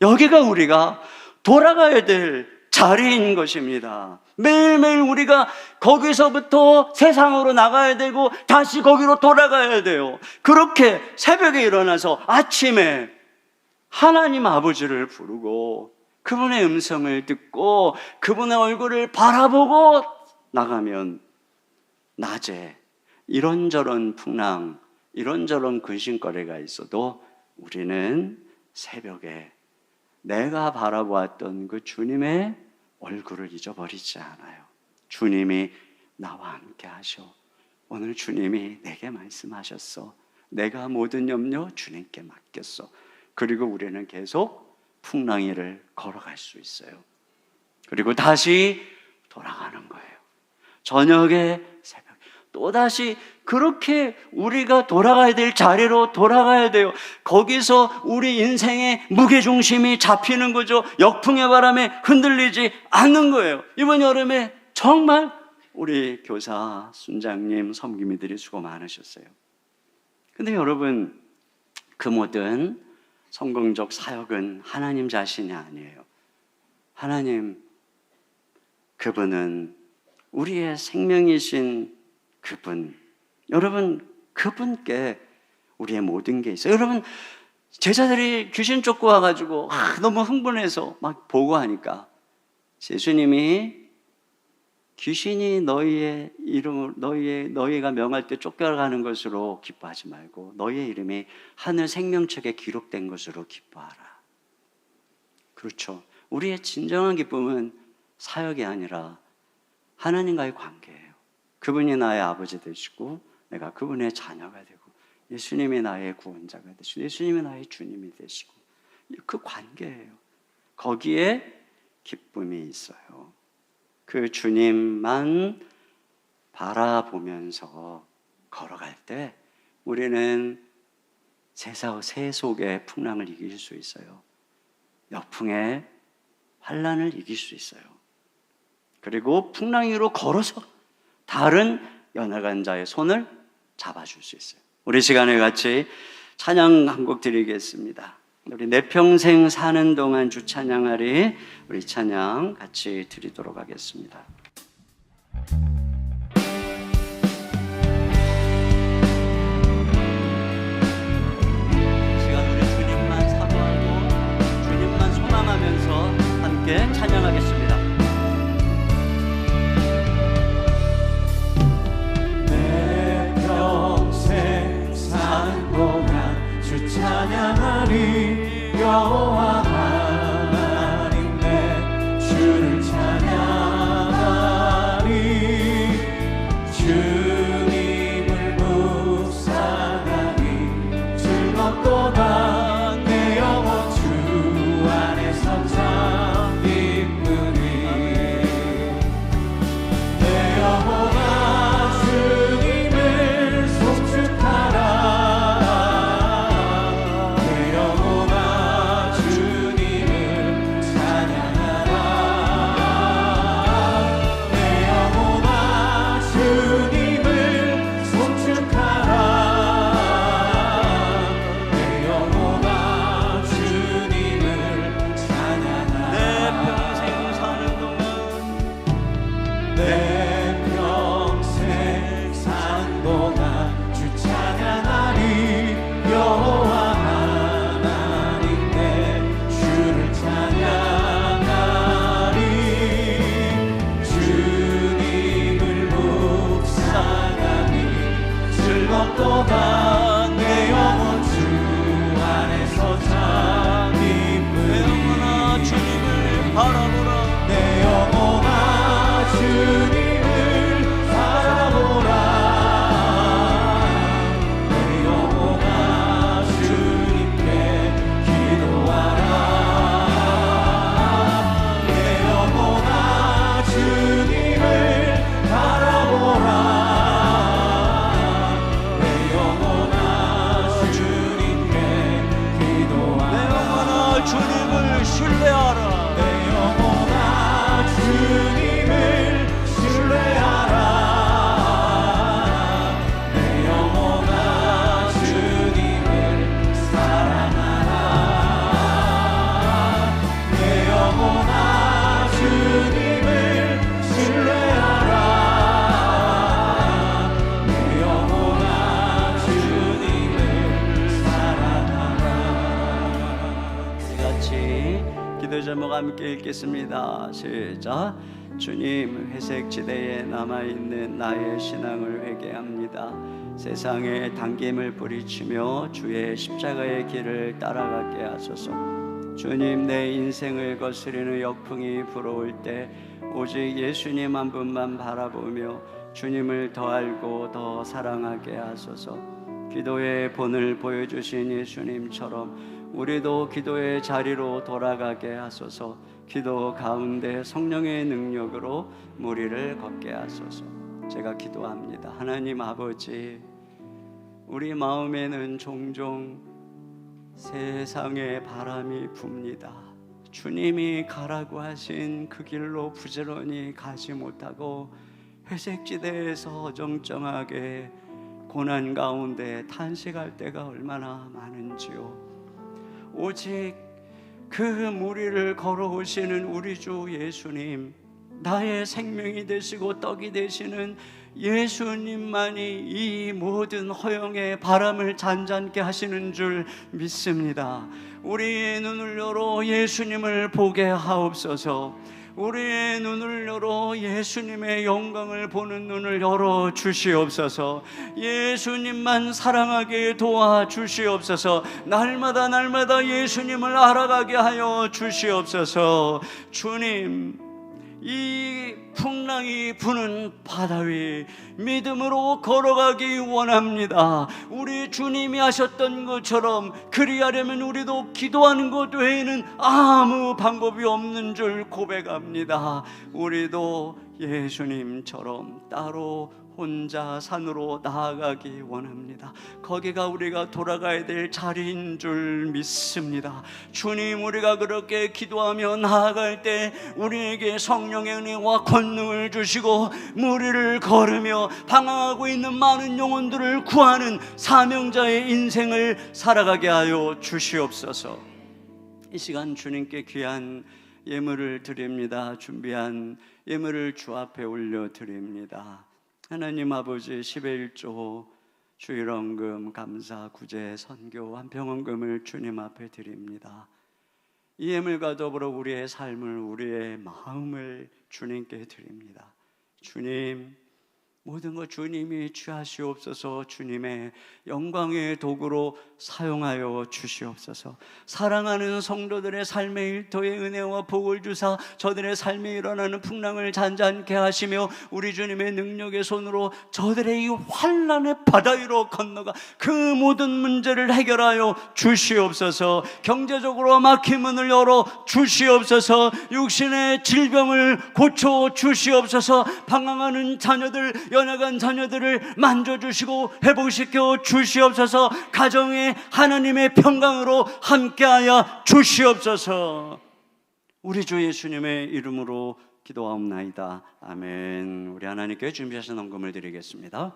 여기가 우리가 돌아가야 될 자리인 것입니다. 매일매일 우리가 거기서부터 세상으로 나가야 되고 다시 거기로 돌아가야 돼요. 그렇게 새벽에 일어나서 아침에 하나님 아버지를 부르고 그분의 음성을 듣고 그분의 얼굴을 바라보고 나가면 낮에 이런저런 풍랑, 이런저런 근심거리가 있어도 우리는 새벽에 내가 바라보았던 그 주님의 얼굴을 잊어버리지 않아요. 주님이 나와 함께 하셔. 오늘 주님이 내게 말씀하셨어. 내가 모든 염려 주님께 맡겼어. 그리고 우리는 계속 풍랑이를 걸어갈 수 있어요. 그리고 다시 돌아가는 거예요. 저녁에 새벽 또다시 그렇게 우리가 돌아가야 될 자리로 돌아가야 돼요. 거기서 우리 인생의 무게중심이 잡히는 거죠. 역풍의 바람에 흔들리지 않는 거예요. 이번 여름에 정말 우리 교사, 순장님, 섬기미들이 수고 많으셨어요. 근데 여러분, 그 모든 성공적 사역은 하나님 자신이 아니에요. 하나님, 그분은 우리의 생명이신 그분, 여러분, 그분께 우리의 모든 게 있어요. 여러분, 제자들이 귀신 쫓고 와가지고 너무 흥분해서 막 보고하니까 예수님이 귀신이 너희의 이름을 너희가 명할 때 쫓겨가는 것으로 기뻐하지 말고 너희의 이름이 하늘 생명책에 기록된 것으로 기뻐하라. 그렇죠. 우리의 진정한 기쁨은 사역이 아니라 하나님과의 관계예요. 그분이 나의 아버지 되시고 내가 그분의 자녀가 되고 예수님이 나의 구원자가 되시고 예수님이 나의 주님이 되시고 그 관계예요. 거기에 기쁨이 있어요. 그 주님만 바라보면서 걸어갈 때 우리는 새 속의 풍랑을 이길 수 있어요. 역풍의 환란을 이길 수 있어요. 그리고 풍랑 위로 걸어서 다른 연약한 자의 손을 잡아줄 수 있어요. 우리 시간에 같이 찬양 한 곡 드리겠습니다. 우리 내 평생 사는 동안 주 찬양하리, 우리 찬양 같이 드리도록 하겠습니다. 이 시간 우리 주님만 사모하고 주님만 소망하면서 함께 찬양하겠습니다. 찬양하리 여호와 하나님 내 주를 찬양하리 주님을 묵상하니 즐겁도다 내 영혼 주 안에서 참 기쁘니 내 영혼아 주님을 송축하라 주 제목 함께 읽겠습니다. 시작. 주님, 회색 지대에 남아있는 나의 신앙을 회개합니다. 세상에 당김을 뿌리치며 주의 십자가의 길을 따라가게 하소서. 주님, 내 인생을 거스르는 역풍이 불어올 때 오직 예수님 한 분만 바라보며 주님을 더 알고 더 사랑하게 하소서. 기도의 본을 보여주신 예수님처럼 우리도 기도의 자리로 돌아가게 하소서. 기도 가운데 성령의 능력으로 무리를 걷게 하소서. 제가 기도합니다. 하나님 아버지, 우리 마음에는 종종 세상의 바람이 붑니다. 주님이 가라고 하신 그 길로 부지런히 가지 못하고 회색지대에서 어정쩡하게 고난 가운데 탄식할 때가 얼마나 많은지요. 오직 그 무리를 걸어오시는 우리 주 예수님, 나의 생명이 되시고 떡이 되시는 예수님만이 이 모든 허영의 바람을 잔잔케 하시는 줄 믿습니다. 우리의 눈을 열어 예수님을 보게 하옵소서. 우리의 눈을 열어 예수님의 영광을 보는 눈을 열어 주시옵소서. 예수님만 사랑하게 도와 주시옵소서. 날마다 예수님을 알아가게 하여 주시옵소서. 주님, 이 풍랑이 부는 바다 위 믿음으로 걸어가기 원합니다. 우리 주님이 하셨던 것처럼 그리하려면 우리도 기도하는 것 외에는 아무 방법이 없는 줄 고백합니다. 우리도 예수님처럼 따로 혼자 산으로 나아가기 원합니다. 거기가 우리가 돌아가야 될 자리인 줄 믿습니다. 주님, 우리가 그렇게 기도하며 나아갈 때 우리에게 성령의 은혜와 권능을 주시고 무리를 걸으며 방황하고 있는 많은 영혼들을 구하는 사명자의 인생을 살아가게 하여 주시옵소서. 이 시간 주님께 귀한 예물을 드립니다. 준비한 예물을 주 앞에 올려드립니다. 하나님 아버지, 10의 1조 주일헌금 감사 구제 선교 한평헌금을 주님 앞에 드립니다. 이 예물과 더불어 우리의 삶을, 우리의 마음을 주님께 드립니다. 주님, 모든 것 주님이 취하시옵소서. 주님의 영광의 도구로 사용하여 주시옵소서. 사랑하는 성도들의 삶의 일터에 은혜와 복을 주사 저들의 삶에 일어나는 풍랑을 잔잔케 하시며 우리 주님의 능력의 손으로 저들의 이 환난의 바다 위로 건너가 그 모든 문제를 해결하여 주시옵소서. 경제적으로 막힌 문을 열어 주시옵소서. 육신의 질병을 고쳐 주시옵소서. 방황하는 자녀들, 연약한 자녀들을 만져주시고 회복시켜 주시옵소서. 가정에 하나님의 평강으로 함께하여 주시옵소서. 우리 주 예수님의 이름으로 기도하옵나이다. 아멘. 우리 하나님께 준비하신 헌금을 드리겠습니다.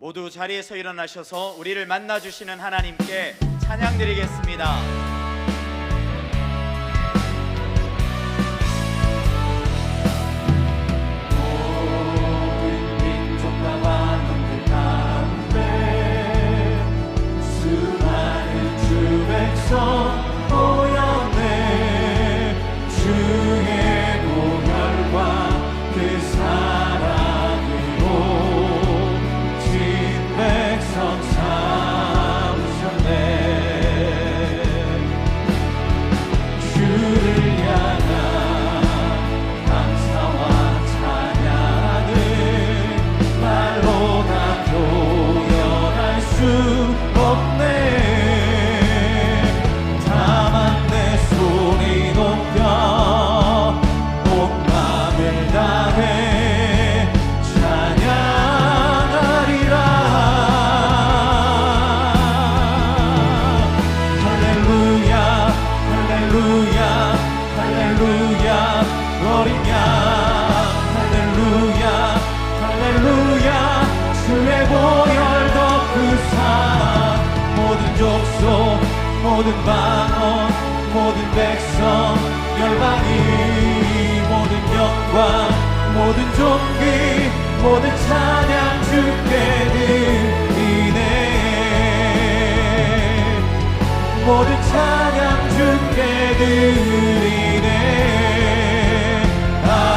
모두 자리에서 일어나셔서 우리를 만나주시는 하나님께 찬양 드리겠습니다. 수많은 주 백성 모였네. 모든 방언 모든 백성 열방이 모든 영광 모든 존귀 모든 찬양 주께 드리네 모든 찬양 주께 드리네 아멘.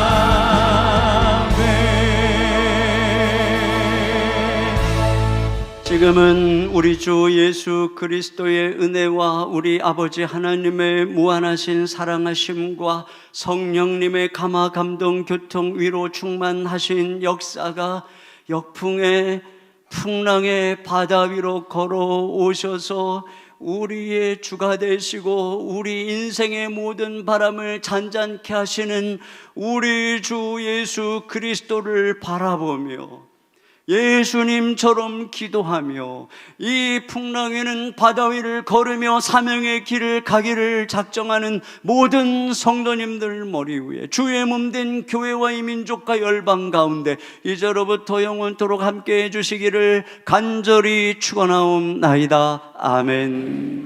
지금은 우리 주 예수 그리스도의 은혜와 우리 아버지 하나님의 무한하신 사랑하심과 성령님의 감화 감동 교통 위로 충만하신 역사가 역풍의 풍랑의 바다 위로 걸어오셔서 우리의 주가 되시고 우리 인생의 모든 바람을 잔잔케 하시는 우리 주 예수 그리스도를 바라보며 예수님처럼 기도하며 이 풍랑에는 바다 위를 걸으며 사명의 길을 가기를 작정하는 모든 성도님들 머리 위에 주의 몸된 교회와 이 민족과 열방 가운데 이제로부터 영원토록 함께해 주시기를 간절히 축원하옵나이다. 아멘.